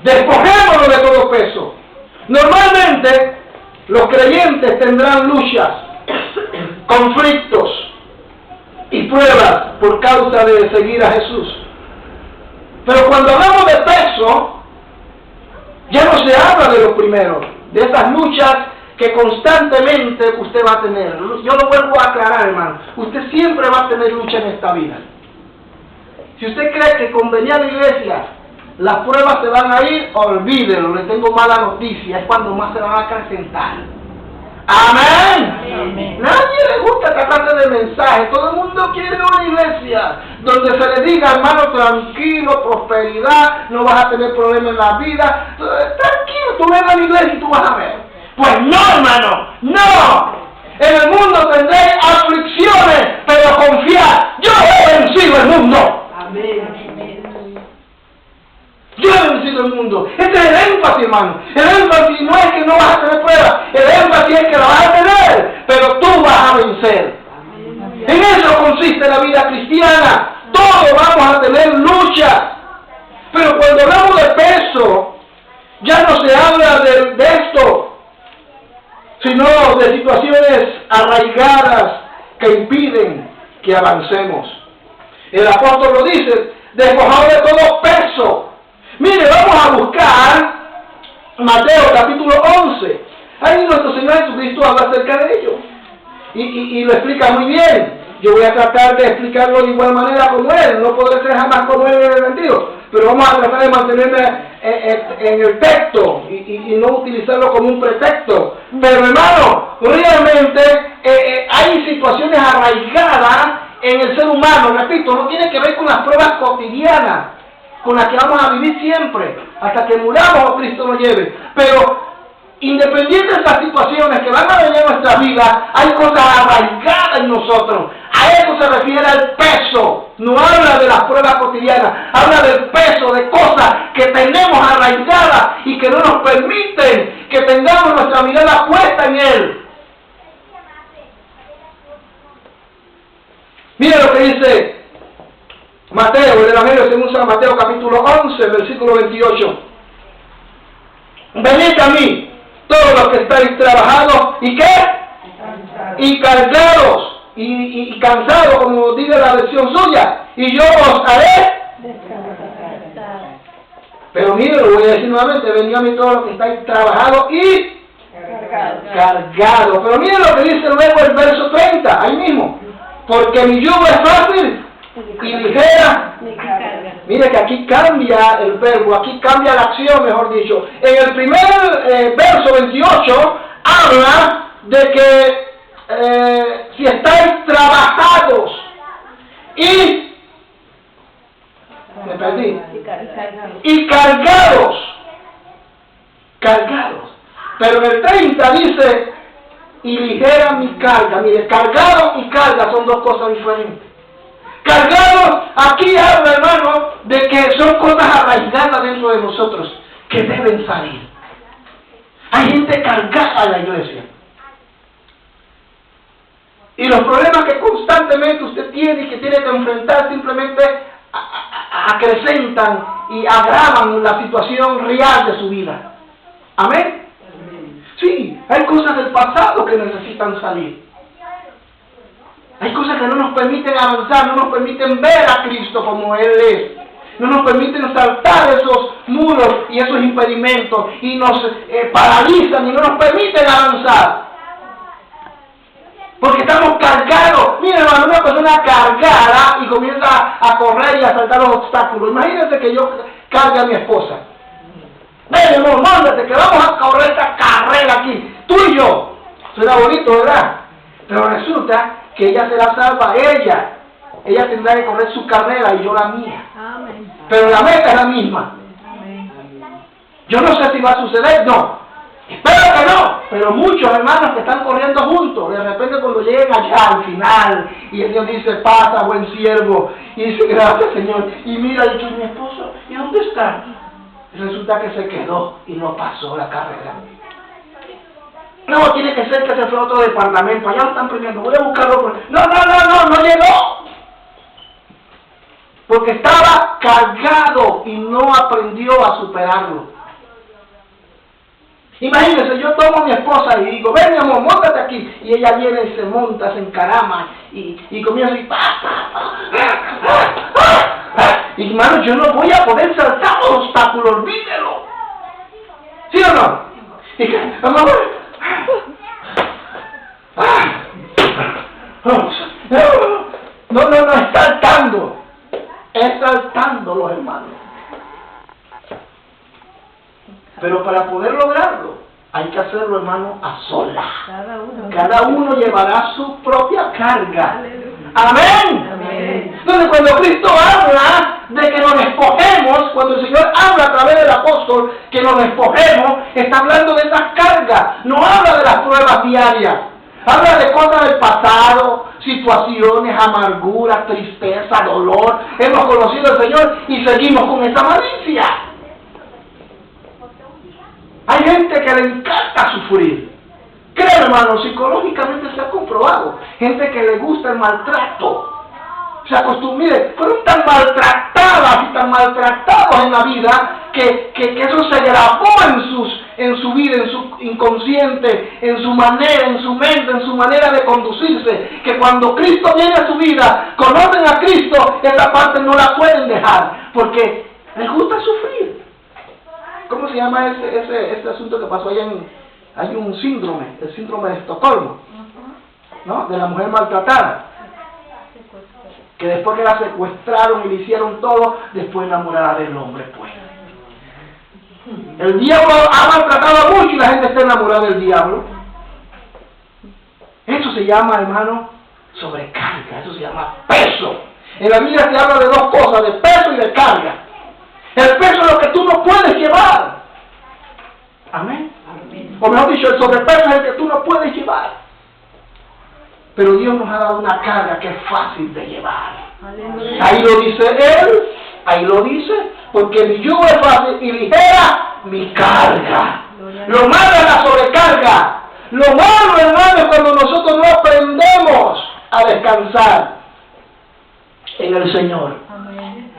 Despojémonos de todo peso. Normalmente, los creyentes tendrán luchas, conflictos y pruebas por causa de seguir a Jesús. Pero cuando hablamos de peso, ya no se habla de lo primero, de esas luchas que constantemente usted va a tener. Yo lo vuelvo a aclarar, hermano. Usted siempre va a tener lucha en esta vida. Si usted cree que con venir a la iglesia las pruebas se van a ir, olvídelo, le tengo mala noticia, es cuando más se van a acrecentar. ¡Amén! Amén. Nadie le gusta esta clase de mensaje, todo el mundo quiere una iglesia donde se le diga, hermano, tranquilo, prosperidad, no vas a tener problemas en la vida, tranquilo, tú ven a la iglesia y tú vas a ver. Pues no, hermano, no. En el mundo tendréis aflicciones, pero confiad, yo he vencido el mundo. Amén. Yo he vencido el mundo. Este es el énfasis, hermano. El énfasis no es que no vas a tener pruebas. El énfasis es que la vas a tener, pero tú vas a vencer. En eso consiste la vida cristiana. Todos vamos a tener lucha. Pero cuando hablamos de peso, ya no se habla de esto, sino de situaciones arraigadas que impiden que avancemos. El apóstol lo dice, despojado de todo peso. Mire, vamos a buscar Mateo capítulo 11. Ahí nuestro Señor Jesucristo habla acerca de ello. Y lo explica muy bien. Yo voy a tratar de explicarlo de igual manera como Él. No podré ser jamás como Él en el sentido. Pero vamos a tratar de mantenerme en el texto y no utilizarlo como un pretexto. Pero hermano, realmente hay situaciones arraigadas en el ser humano. Repito, no tiene que ver con las pruebas cotidianas con las que vamos a vivir siempre, hasta que muramos o Cristo nos lleve. Pero, independiente de estas situaciones que van a venir a nuestra vida, hay cosas arraigadas en nosotros. A eso se refiere al peso. No habla de las pruebas cotidianas, habla del peso, de cosas que tenemos arraigadas y que no nos permiten que tengamos nuestra mirada puesta en Él. Mira lo que dice Mateo, el Evangelio según San Mateo capítulo 11, versículo 28. Venid a mí, todos los que estáis trabajados, ¿y qué? Y cargados, y cansados, como dice la versión suya, y yo os haré descansar. Pero mire, lo voy a decir nuevamente, venid a mí todos los que estáis trabajados y cargados. Pero mire lo que dice luego el verso 30, ahí mismo. Porque mi yugo es fácil y ligera. Mire que aquí cambia el verbo, aquí cambia la acción, mejor dicho. En el primer verso 28 habla de que si estáis trabajados y me perdí, y cargados. Pero en el 30 dice y ligera mi carga. Mire, cargado y carga son dos cosas diferentes. Cargado, aquí habla, hermano, de que son cosas arraigadas dentro de nosotros que deben salir. Hay gente cargada en la iglesia. Y los problemas que constantemente usted tiene y que tiene que enfrentar simplemente acrecentan y agravan la situación real de su vida. ¿Amén? Sí, hay cosas del pasado que necesitan salir. Hay cosas que no nos permiten avanzar, no nos permiten ver a Cristo como Él es. No nos permiten saltar esos muros y esos impedimentos y nos paralizan y no nos permiten avanzar. Porque estamos cargados. Mira, hermano, una persona cargada y comienza a correr y a saltar los obstáculos. Imagínate que yo cargue a mi esposa. Ven, amor, mándate, que vamos a correr esta carrera aquí, tú y yo. Suena bonito, ¿verdad? Pero resulta que ella será salva, ella tendrá que correr su carrera y yo la mía. Amén. Pero la meta es la misma. Amén. Yo no sé si va a suceder, no. Espero que no. Pero muchos hermanos que están corriendo juntos, de repente cuando lleguen allá al final, y el Dios dice, pasa, buen siervo, y dice, gracias, Señor. Y mira, y mi esposo, ¿y dónde está? Y resulta que se quedó y no pasó la carrera. No, tiene que ser que se fue a otro departamento. Allá lo están premiando. Voy a buscarlo. No llegó. Porque estaba cargado y no aprendió a superarlo. Imagínense, yo tomo a mi esposa y digo, ven mi amor, móntate aquí. Y ella viene y se monta, se encarama y comienza y y hermano, yo no voy a poder saltar los obstáculos, olvídelo. ¿Sí o no? Y que, amor, no, es saltando. Es saltando los hermanos. Pero para poder lograrlo, hay que hacerlo, hermano, a solas. Cada uno llevará su propia carga. Amén. Amén. Entonces, cuando Cristo habla de que nos despojemos, cuando el Señor habla a través del apóstol que nos despojemos, está hablando de esas cargas. No habla de las pruebas diarias. Habla de cosas del pasado, situaciones, amargura, tristeza, dolor. Hemos conocido al Señor y seguimos con esa malicia. Hay gente que le encanta sufrir. Creo, hermano, psicológicamente se ha comprobado. Gente que le gusta el maltrato. Se acostumbra, mire, fueron tan maltratadas y tan maltratados en la vida que eso se grabó en su vida, en su inconsciente, en su manera, en su mente, en su manera de conducirse, que cuando Cristo viene a su vida, conocen a Cristo, esa parte no la pueden dejar, porque les gusta sufrir. ¿Cómo se llama ese asunto que pasó allá hay un síndrome, el síndrome de Estocolmo, ¿no? De la mujer maltratada, que después que la secuestraron y le hicieron todo, después enamorada del hombre, pues. El diablo ha maltratado mucho y la gente está enamorada del diablo. Eso se llama, hermano, sobrecarga, eso se llama peso. En la Biblia se habla de dos cosas, de peso y de carga. El peso es lo que tú no puedes llevar. Amén. O mejor dicho, el sobrepeso es el que tú no puedes llevar. Pero Dios nos ha dado una carga que es fácil de llevar. Aleluya. Ahí lo dice Él, ahí lo dice, porque mi yugo es fácil y ligera mi carga. Lo malo es la sobrecarga. Lo malo, hermano, es cuando nosotros no aprendemos a descansar en el Señor. Amén.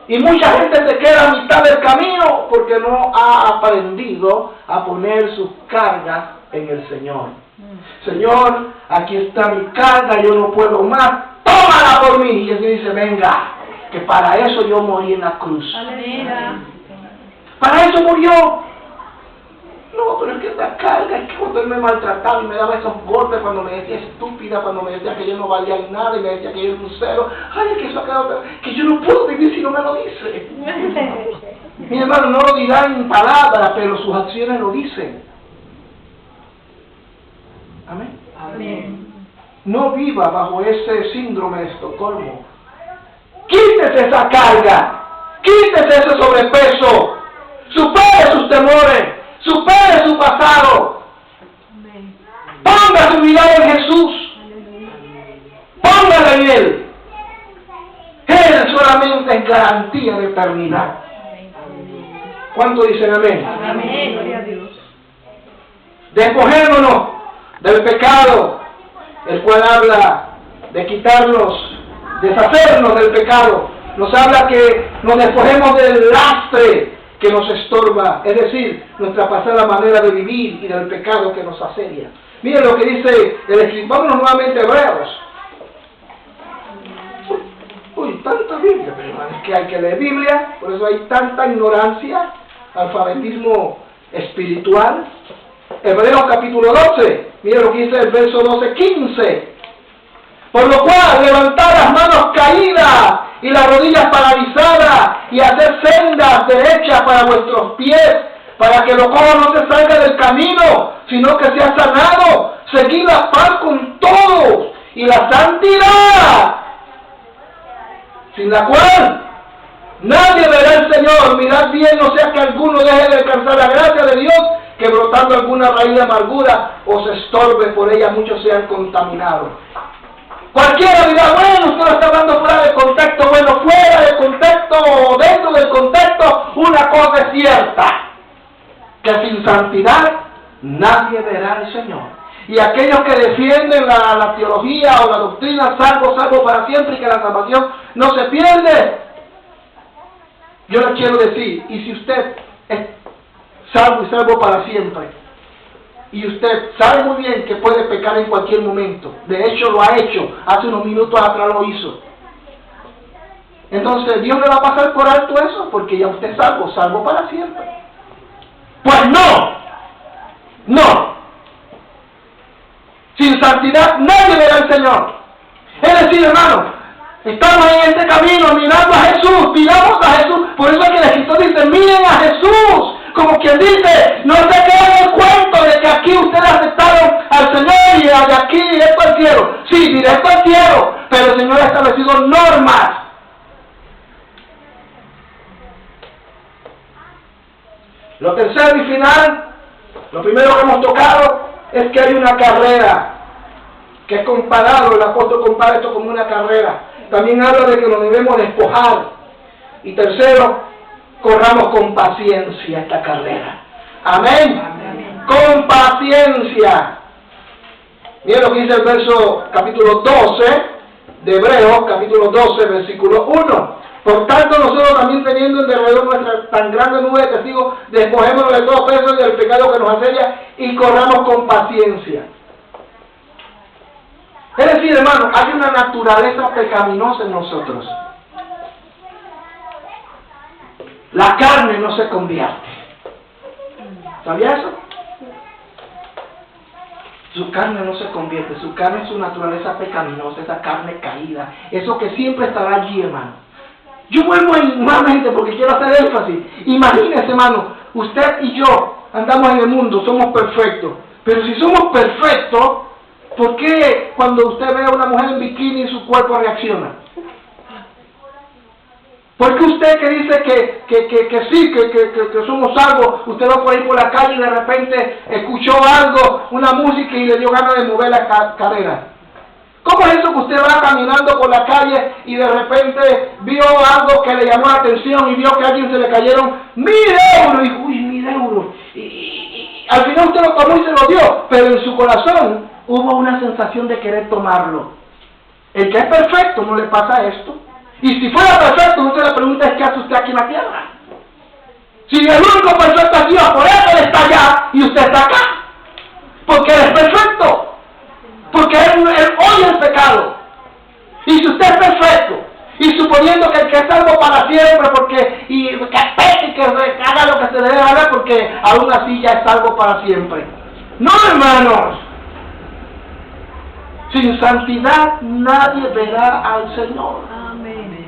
Y mucha gente se queda a mitad del camino porque no ha aprendido a poner sus cargas en el Señor. Señor, aquí está mi carga, yo no puedo más, tómala por mí. Y Él dice, venga, que para eso yo morí en la cruz. Aleluya. Para eso murió. No, pero es que esta carga, es que cuando Él me maltrataba y me daba esos golpes, cuando me decía estúpida, cuando me decía que yo no valía nada y me decía que yo era un cero, ay, que eso ha quedado, que yo no puedo vivir si no me lo dice. Mi hermano, no lo dirá en palabras, pero sus acciones lo dicen. Amén. Amén. No viva bajo ese síndrome de Estocolmo. Quítese esa carga, quítese ese sobrepeso, supere sus temores, supere su pasado. Amén. Ponga su mirada en Jesús. Póngala en Él. Él solamente es garantía de eternidad. ¿Cuánto dicen amén? Amén. Gloria a Dios. Despojémonos del pecado, el cual habla de quitarnos, deshacernos del pecado. Nos habla que nos despojemos del lastre que nos estorba, es decir, nuestra pasada manera de vivir y del pecado que nos asedia. Miren lo que dice el escritor. Vámonos nuevamente a Hebreos. Uy, tanta Biblia, pero es que hay que leer Biblia, por eso hay tanta ignorancia, alfabetismo espiritual. Hebreos capítulo 12, miren lo que dice el verso 12-15. Por lo cual, levantar las manos caídas y las rodillas paralizadas y hacer sendas derechas para vuestros pies, para que lo cojo no se salga del camino, sino que sea sanado. Seguid la paz con todos y la santidad, sin la cual nadie verá al Señor. Mirad bien, no sea que alguno deje de alcanzar la gracia de Dios, que brotando alguna raíz de amargura os estorbe, por ella muchos sean contaminados. Cualquiera dirá, bueno, usted lo está hablando fuera de contexto. Bueno, fuera de contexto o dentro del contexto, una cosa es cierta, que sin santidad nadie verá al Señor. Y aquellos que defienden la teología o la doctrina, salvo para siempre, y que la salvación no se pierde, yo les quiero decir, y si usted es salvo y salvo para siempre, y usted sabe muy bien que puede pecar en cualquier momento, de hecho lo ha hecho, hace unos minutos atrás lo hizo, entonces Dios le va a pasar por alto eso, porque ya usted es salvo para siempre. Pues no. Sin santidad nadie verá al Señor. Es decir, hermano, estamos en este camino mirando a Jesús, miramos a Jesús. Por eso es que el Escritor dice, miren a Jesús. Como quien dice, no se queden el cuento de que aquí ustedes aceptaron al Señor y de aquí directo al cielo. Sí, directo al cielo, pero el Señor ha establecido normas. Lo tercero y final, lo primero que hemos tocado es que hay una carrera, que es comparado, el apóstol compara esto como una carrera. También habla de que nos debemos despojar. Y tercero, corramos con paciencia esta carrera. Amén. Amén. Con paciencia. Miren lo que dice el verso capítulo 12 de Hebreos, capítulo 12, versículo 1. Por tanto, nosotros también teniendo en derredor nuestra tan grande nube de testigos, despojémonos de todo peso y del pecado que nos asedia y corramos con paciencia. Es decir, hermano, hay una naturaleza pecaminosa en nosotros. La carne no se convierte. ¿Sabía eso? Su carne no se convierte, su carne es su naturaleza pecaminosa, esa carne caída, eso que siempre estará allí, hermano. Yo vuelvo nuevamente porque quiero hacer énfasis. Imagínese, hermano, usted y yo andamos en el mundo, somos perfectos. Pero si somos perfectos, ¿por qué cuando usted ve a una mujer en bikini su cuerpo reacciona? ¿Por qué usted que dice que sí, que somos salvos, usted va por ahí por la calle y de repente escuchó algo, una música y le dio ganas de mover la cadera? ¿Cómo es eso que usted va caminando por la calle y de repente vio algo que le llamó la atención y vio que a alguien se le cayeron 1.000 euros? Y dijo, uy, 1.000 euros. Y al final usted lo tomó y se lo dio, pero en su corazón hubo una sensación de querer tomarlo. El que es perfecto no le pasa esto. Y si fuera perfecto, usted le pregunta, ¿qué hace usted aquí en la tierra? Si el único perfecto es Dios, por eso Él está allá y usted está acá. Porque Él es perfecto. Porque Él odia el pecado. Y si usted es perfecto, y suponiendo que el que es salvo para siempre, que peque y que haga lo que se le debe hacer, porque aún así ya es salvo para siempre. No, hermanos. Sin santidad nadie verá al Señor. Amén.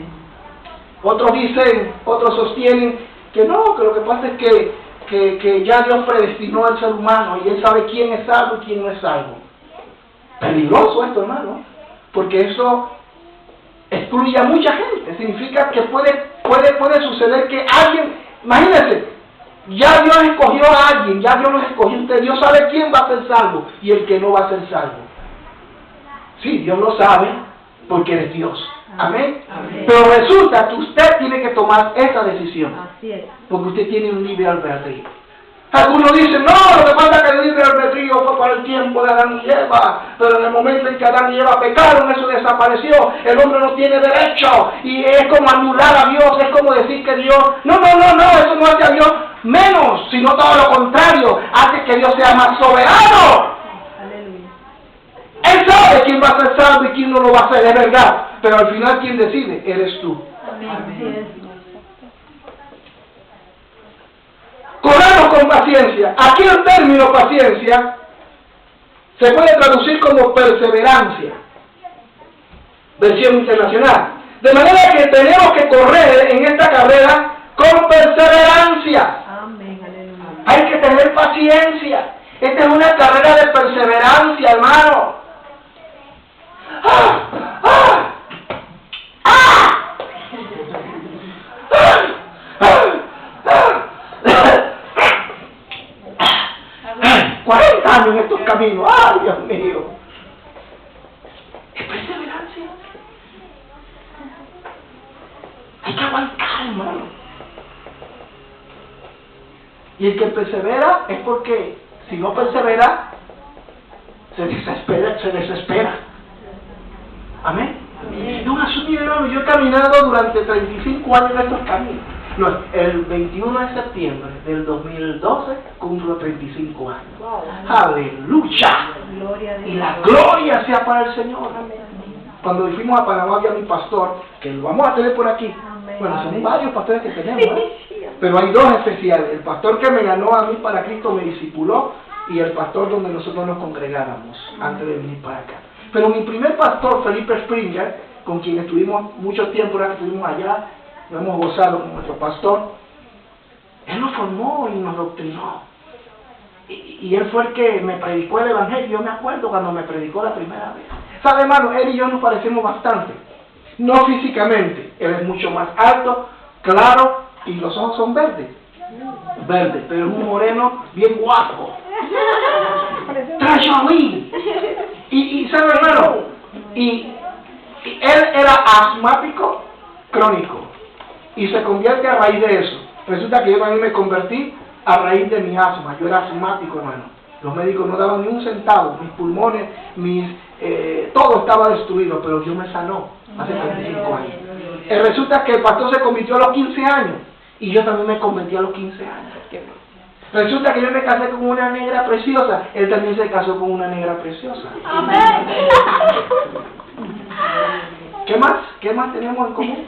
Otros sostienen que no, que lo que pasa es que ya Dios predestinó al ser humano y Él sabe quién es salvo y quién no es salvo. Peligroso esto, hermano, porque eso excluye a mucha gente. Significa que puede suceder que alguien, imagínense, ya Dios escogió a alguien, ya Dios los escogió a usted, Dios sabe quién va a ser salvo y el que no va a ser salvo. Sí, Dios lo sabe porque eres Dios. Amén. Amén. Pero resulta que usted tiene que tomar esa decisión. Así es. Porque usted tiene un libre albedrío. Algunos dicen, no, lo que pasa es que el libre albedrío fue para el tiempo de Adán y Eva, pero en el momento en que Adán y Eva pecaron, eso desapareció, el hombre no tiene derecho, y es como anular a Dios, es como decir que Dios, no, eso no hace a Dios menos, sino todo lo contrario, hace que Dios sea más soberano. Aleluya. Él sabe quién va a ser salvo y quién no lo va a ser, es verdad, pero al final quien decide, eres tú. Amén. Corramos con paciencia. Aquí el término paciencia se puede traducir como perseverancia. Versión internacional. De manera que tenemos que correr en esta carrera con perseverancia. Amén. Aleluya. Hay que tener paciencia. Esta es una carrera de perseverancia, hermano. ¡Ah! ¡Ah! ¡Ah! ¡Ah! 40 años en estos caminos. ¡Ay, Dios mío! Es perseverancia. Y el que persevera es porque si no persevera, se desespera. Amén. No, asumí, hermano, yo he caminado durante 35 años en estos caminos. No, el 21 de septiembre del 2012 cumplo 35 años. ¡Aleluya! Gloria a Dios. Y la gloria sea para el Señor. Cuando fuimos a Panamá había mi pastor, que lo vamos a tener por aquí. Amén. Bueno, son varios pastores que tenemos, pero hay dos especiales. El pastor que me ganó a mí para Cristo me discipuló y el pastor donde nosotros nos congregáramos antes de venir para acá. Pero mi primer pastor, Felipe Springer, con quien estuvimos mucho tiempo, ahora que estuvimos allá, nos hemos gozado con nuestro pastor, él nos formó y nos doctrinó. Y él fue el que me predicó el Evangelio. Yo me acuerdo cuando me predicó la primera vez. ¿Sabe, hermano? Él y yo nos parecemos bastante. No físicamente. Él es mucho más alto, claro, y los ojos son verdes. Verdes, pero es un moreno bien guapo. Trash a mí. Y ¿sabe, hermano? Y él era asmático crónico. Y se convierte a raíz de eso. Resulta que yo también me convertí a raíz de mi asma. Yo era asmático, hermano. Los médicos no daban ni un centavo. Mis pulmones, todo estaba destruido, pero Dios me sanó hace 35 años. Resulta que el pastor se convirtió a los 15 años y yo también me convertí a los 15 años. Resulta que yo me casé con una negra preciosa. Él también se casó con una negra preciosa. Amén. ¿Qué más? ¿Qué más tenemos en común?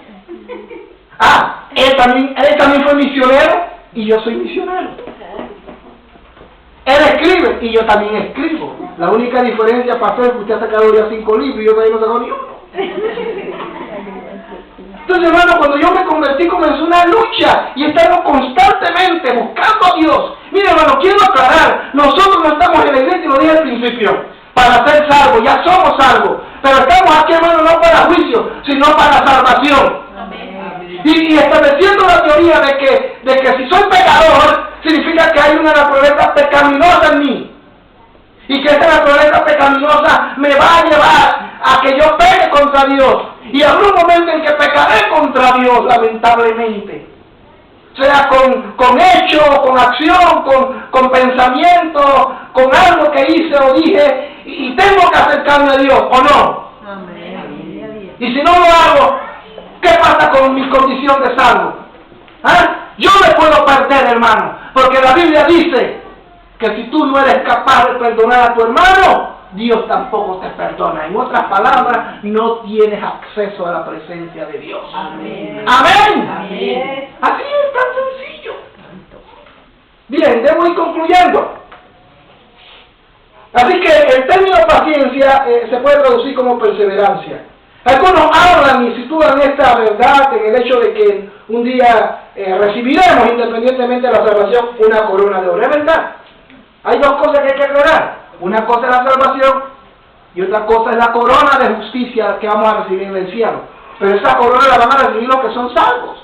Él también fue misionero y yo soy misionero. Él escribe y yo también escribo. La única diferencia, pastor, es que usted ha sacado ya 5 libros y yo todavía no he sacado ni uno. Entonces, hermano, cuando yo me convertí comenzó una lucha y estamos constantemente buscando a Dios. Mire, hermano, quiero aclarar, nosotros no estamos en la iglesia, lo dije al principio, para ser salvos, ya somos salvos, pero estamos aquí, hermano, no para juicio, sino para salvación. Y estableciendo la teoría de que si soy pecador, significa que hay una naturaleza pecaminosa en mí. Y que esa naturaleza pecaminosa me va a llevar a que yo peque contra Dios. Y habrá un momento en que pecaré contra Dios, lamentablemente. Sea con hecho, con acción, con pensamiento, con algo que hice o dije, y tengo que acercarme a Dios, ¿o no? Amén. Y si no lo hago, ¿qué pasa con mi condición de salvo? Yo me puedo perder, hermano, porque la Biblia dice que si tú no eres capaz de perdonar a tu hermano, Dios tampoco te perdona. En otras palabras, no tienes acceso a la presencia de Dios. Amén. Amén. Amén. Así es, tan sencillo. Bien, debo ir concluyendo. Así que el término paciencia se puede traducir como perseverancia. Algunos hablan y sitúan esta verdad en el hecho de que un día recibiremos, independientemente de la salvación, una corona de oro. ¿Es verdad? Hay dos cosas que hay que aclarar. Una cosa es la salvación y otra cosa es la corona de justicia que vamos a recibir en el cielo. Pero esa corona la van a recibir los que son salvos.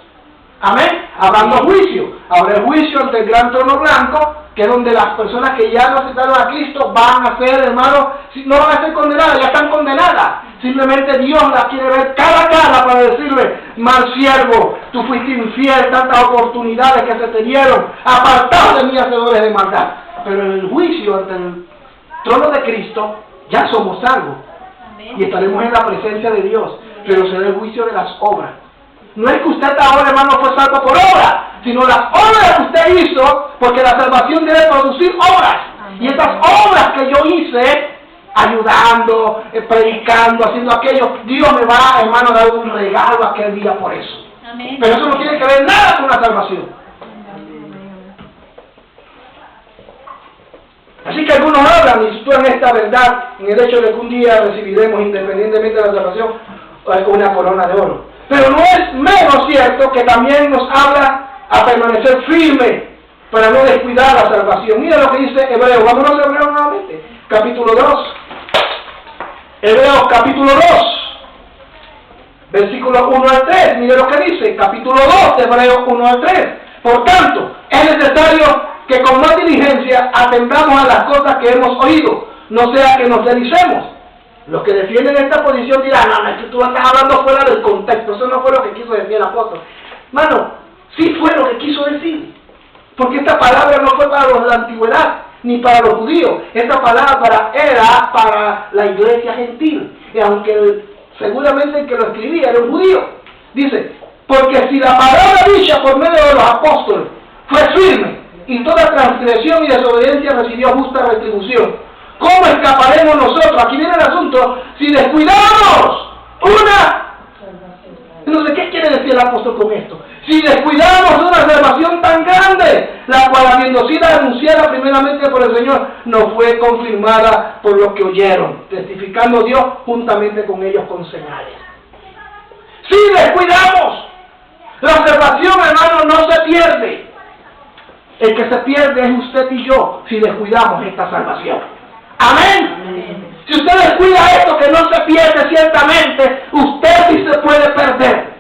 Amén. Hablando juicio. Habrá el juicio ante el gran trono blanco, que es donde las personas que ya no aceptaron a Cristo van a ser, hermanos, no van a ser condenadas, ya están condenadas. Simplemente Dios las quiere ver cara a cara para decirle: mal siervo, tú fuiste infiel, tantas oportunidades que se te dieron, apartado de mí, hacedores de maldad. Pero en el juicio ante el trono de Cristo ya somos salvos. Amén. Y estaremos en la presencia de Dios, pero será el juicio de las obras. No es que usted ahora, hermano, fue salvo por obras, sino las obras que usted hizo, porque la salvación debe producir obras. Y estas obras que yo hice, ayudando, predicando, haciendo aquello, Dios me va, hermano, a dar un regalo aquel día por eso. Amén. Pero eso no tiene que ver nada con la salvación. Así que algunos hablan y sitúan esta verdad en el hecho de que un día recibiremos, independientemente de la salvación, una corona de oro. Pero no es menos cierto que también nos habla a permanecer firme para no descuidar la salvación. Mira lo que dice Hebreos. Vámonos a Hebreos nuevamente. Capítulo 2. Hebreos capítulo 2. Versículos 1 al 3. Mire lo que dice. Capítulo 2 de Hebreos 1 al 3. Por tanto, es necesario que con más diligencia atendamos a las cosas que hemos oído, no sea que nos deslicemos. Los que defienden esta posición dirán: no, es que tú estás hablando fuera del contexto, eso no fue lo que quiso decir el apóstol. Mano, sí fue lo que quiso decir. Porque esta palabra no fue para los de la antigüedad, ni para los judíos. Esta palabra era para la iglesia gentil. Y aunque seguramente el que lo escribía era un judío. Dice, porque si la palabra dicha por medio de los apóstoles fue firme, y toda transgresión y desobediencia recibió justa retribución, ¿cómo escaparemos nosotros? Aquí viene el asunto, si descuidamos una... Entonces, ¿qué quiere decir el apóstol con esto? Si descuidamos una salvación tan grande, la cual habiendo sido anunciada primeramente por el Señor, no fue confirmada por los que oyeron, testificando Dios juntamente con ellos con señales. Si descuidamos, la salvación, hermano, no se pierde. El que se pierde es usted y yo, si descuidamos esta salvación. Amén. Amén. Si usted descuida esto que no se pierde ciertamente, usted sí se puede perder.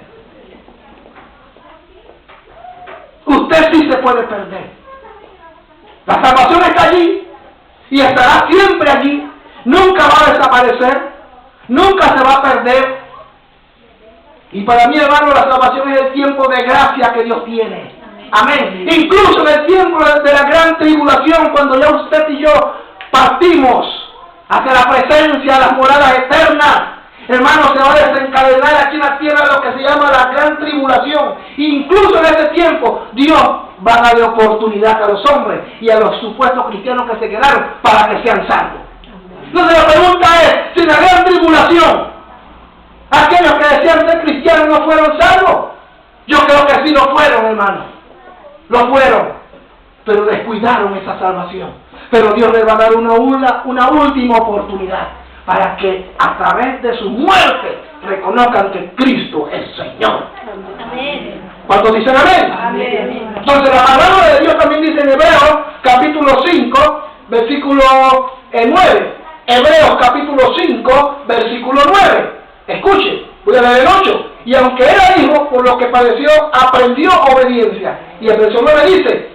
Usted sí se puede perder. La salvación está allí y estará siempre allí. Nunca va a desaparecer. Nunca se va a perder. Y para mí, hermano, la salvación es el tiempo de gracia que Dios tiene. Amén. Incluso en el tiempo de la gran tribulación, cuando ya usted y yo partimos hacia la presencia de las moradas eternas, hermano, se va a desencadenar aquí en la tierra lo que se llama la gran tribulación. Incluso en ese tiempo, Dios va a darle oportunidad a los hombres y a los supuestos cristianos que se quedaron para que sean salvos. Entonces la pregunta es, si en la gran tribulación aquellos que decían ser cristianos no fueron salvos, yo creo que sí lo fueron, hermano. Lo fueron, pero descuidaron esa salvación. Pero Dios les va a dar una última oportunidad para que a través de su muerte reconozcan que Cristo es Señor. Amén. ¿Cuántos dicen amén? Amén. Entonces la palabra de Dios también dice en Hebreos capítulo 5, versículo 9. Hebreos capítulo 5, versículo 9. Escuche, voy a leer el 8. Y aunque era hijo, por lo que padeció, aprendió obediencia. Y el verso 9 dice,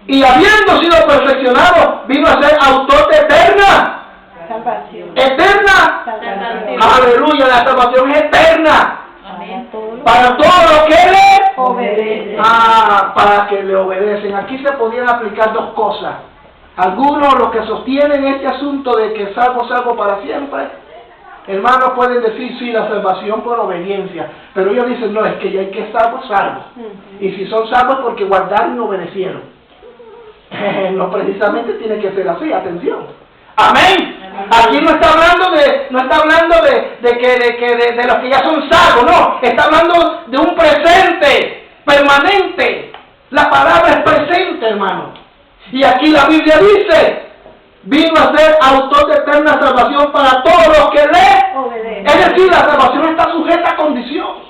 y habiendo sido perfeccionado, vino a ser autor de eterna. Salvación. Eterna. Salvación. Aleluya, la salvación es eterna. Amén. Para todo lo que le Obedece. para que le obedecen. Aquí se podían aplicar dos cosas. Algunos, los que sostienen este asunto de que salvo para siempre, hermanos, pueden decir sí, la salvación por obediencia, pero ellos dicen no, es que ya hay que estar salvos. Y si son salvos porque guardaron y obedecieron. No precisamente tiene que ser así, atención. Amén. Aquí no está hablando de los que ya son salvos, no, está hablando de un presente permanente. La palabra es presente, hermano. Y aquí la Biblia dice, vino a ser autor de eterna salvación para todos los que le obedecen. Es decir, la salvación está sujeta a condición.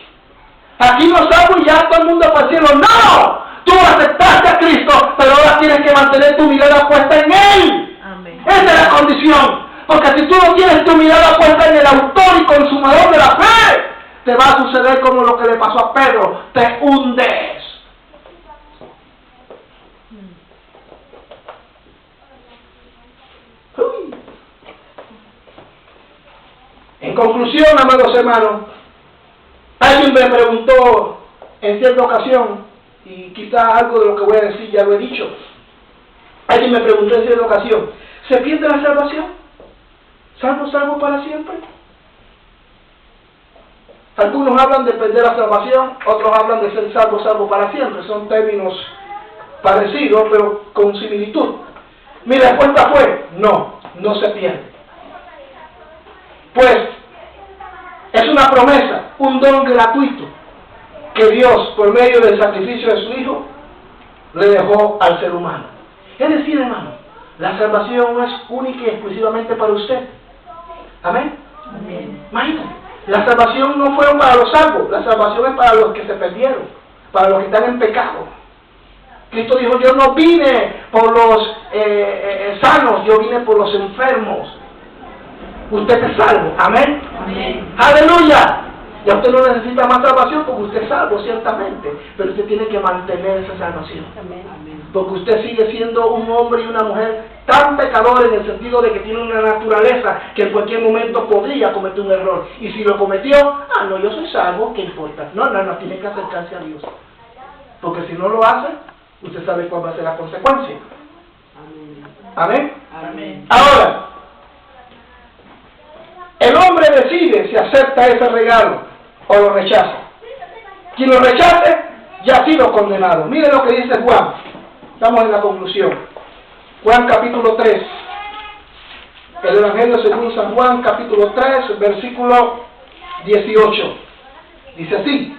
Aquí no salvo y ya todo el mundo para el cielo. No, tú aceptaste a Cristo, pero ahora tienes que mantener tu mirada puesta en Él. Amén. Esa es la condición. Porque si tú no tienes tu mirada puesta en el autor y consumador de la fe, te va a suceder como lo que le pasó a Pedro, te hundes. En conclusión, amados hermanos, alguien me preguntó en cierta ocasión, y quizá algo de lo que voy a decir ya lo he dicho, alguien me preguntó en cierta ocasión, ¿se pierde la salvación? ¿Salvo para siempre? Algunos hablan de perder la salvación, otros hablan de ser salvo para siempre, son términos parecidos pero con similitud. Mi respuesta fue, no se pierde. Pues es una promesa, un don gratuito que Dios, por medio del sacrificio de su Hijo, le dejó al ser humano. Es decir, hermano, la salvación no es única y exclusivamente para usted. Amén. Amén. Imagínate, la salvación no fue para los salvos, la salvación es para los que se perdieron, para los que están en pecado. Cristo dijo, yo no vine por los sanos, yo vine por los enfermos. Usted es salvo, amén. Amén. Aleluya. Ya usted no necesita más salvación porque usted es salvo, ciertamente, pero usted tiene que mantener esa salvación. Amén. Porque usted sigue siendo un hombre y una mujer tan pecador en el sentido de que tiene una naturaleza que en cualquier momento podría cometer un error. Y si lo cometió, yo soy salvo, ¿qué importa? No, tiene que acercarse a Dios. Porque si no lo hace, usted sabe cuál va a ser la consecuencia. Amén. Amén. Ahora, el hombre decide si acepta ese regalo o lo rechaza. Quien lo rechace ya ha sido condenado. Mire lo que dice Juan. Estamos en la conclusión. Juan capítulo 3. El Evangelio según San Juan capítulo 3, versículo 18. Dice así: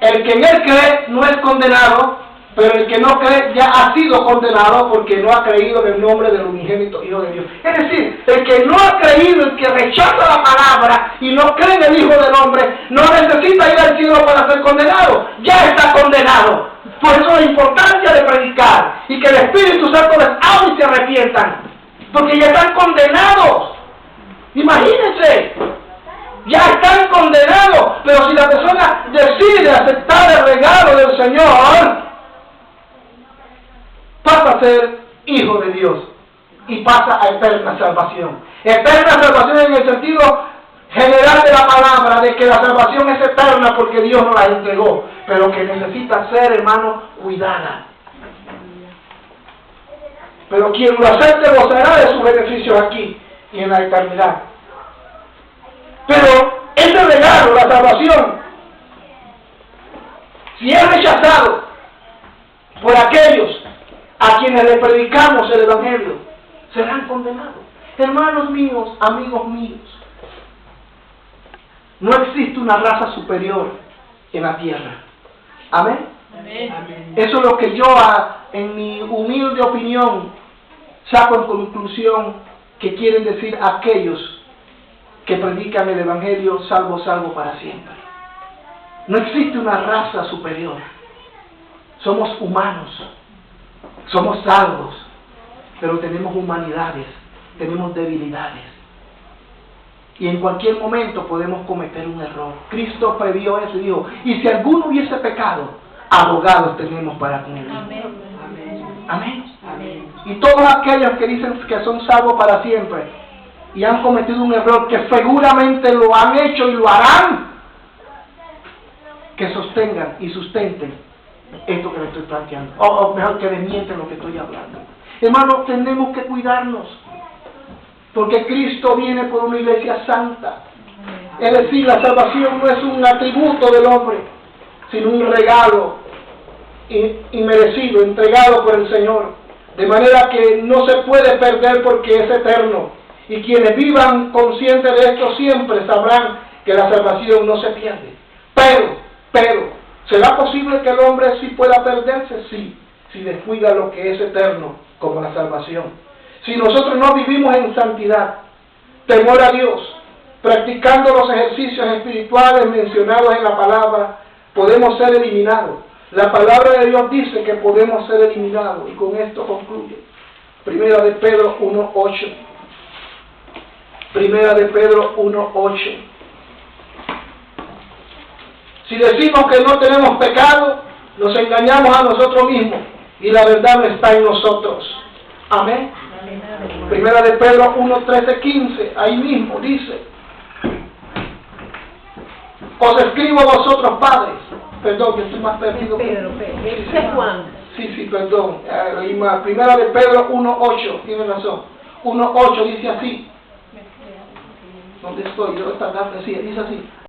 el que en él cree no es condenado, pero el que no cree ya ha sido condenado porque no ha creído en el nombre del unigénito Hijo de Dios. Es decir, el que no ha creído, el que rechaza la palabra y no cree en el Hijo del Hombre, no necesita ir al cielo para ser condenado. Ya está condenado. Por eso la importancia de predicar y que el Espíritu Santo les hable y se arrepientan. Porque ya están condenados. Imagínense. Ya están condenados. Pero si la persona decide aceptar el regalo del Señor, pasa a ser hijo de Dios y pasa a eterna salvación. Eterna salvación en el sentido general de la palabra, de que la salvación es eterna porque Dios nos la entregó, pero que necesita ser, hermano, cuidada. Pero quien lo acepte gozará de sus beneficios aquí y en la eternidad. Pero ese regalo, la salvación, si es rechazado por aquellos a quienes le predicamos el Evangelio, serán condenados. Hermanos míos, amigos míos, no existe una raza superior en la tierra. Amén. Amén. Eso es lo que yo, en mi humilde opinión, saco en conclusión que quieren decir aquellos que predican el Evangelio salvo para siempre. No existe una raza superior. Somos humanos. Somos salvos, pero tenemos humanidades, tenemos debilidades. Y en cualquier momento podemos cometer un error. Cristo previó eso y dijo, y si alguno hubiese pecado, abogados tenemos para con él. Amén. Amén. Amén. Y todos aquellos que dicen que son salvos para siempre y han cometido un error, que seguramente lo han hecho y lo harán, que sostengan y sustenten esto que le estoy planteando, o mejor que desmienten lo que estoy hablando. Hermanos, tenemos que cuidarnos, porque Cristo viene por una iglesia santa. Es decir, la salvación no es un atributo del hombre, sino un regalo inmerecido, entregado por el Señor, de manera que no se puede perder porque es eterno. Y quienes vivan conscientes de esto siempre sabrán que la salvación no se pierde. Pero, ¿será posible que el hombre sí pueda perderse? Sí, si descuida lo que es eterno, como la salvación. Si nosotros no vivimos en santidad, temor a Dios, practicando los ejercicios espirituales mencionados en la palabra, podemos ser eliminados. La palabra de Dios dice que podemos ser eliminados, y con esto concluye. Primera de Pedro 1:8. Primera de Pedro 1:8. Si decimos que no tenemos pecado, nos engañamos a nosotros mismos y la verdad no está en nosotros. Amén. Primera de Pedro 1:13-15, ahí mismo dice: os escribo a vosotros, padres. Perdón, que estoy más perdido. Pedro. Ese es Juan. Sí, perdón. Primera de Pedro 1:8, tiene razón. 1:8 dice así. ¿Dónde estoy? Yo esta tarde, sí, dice así: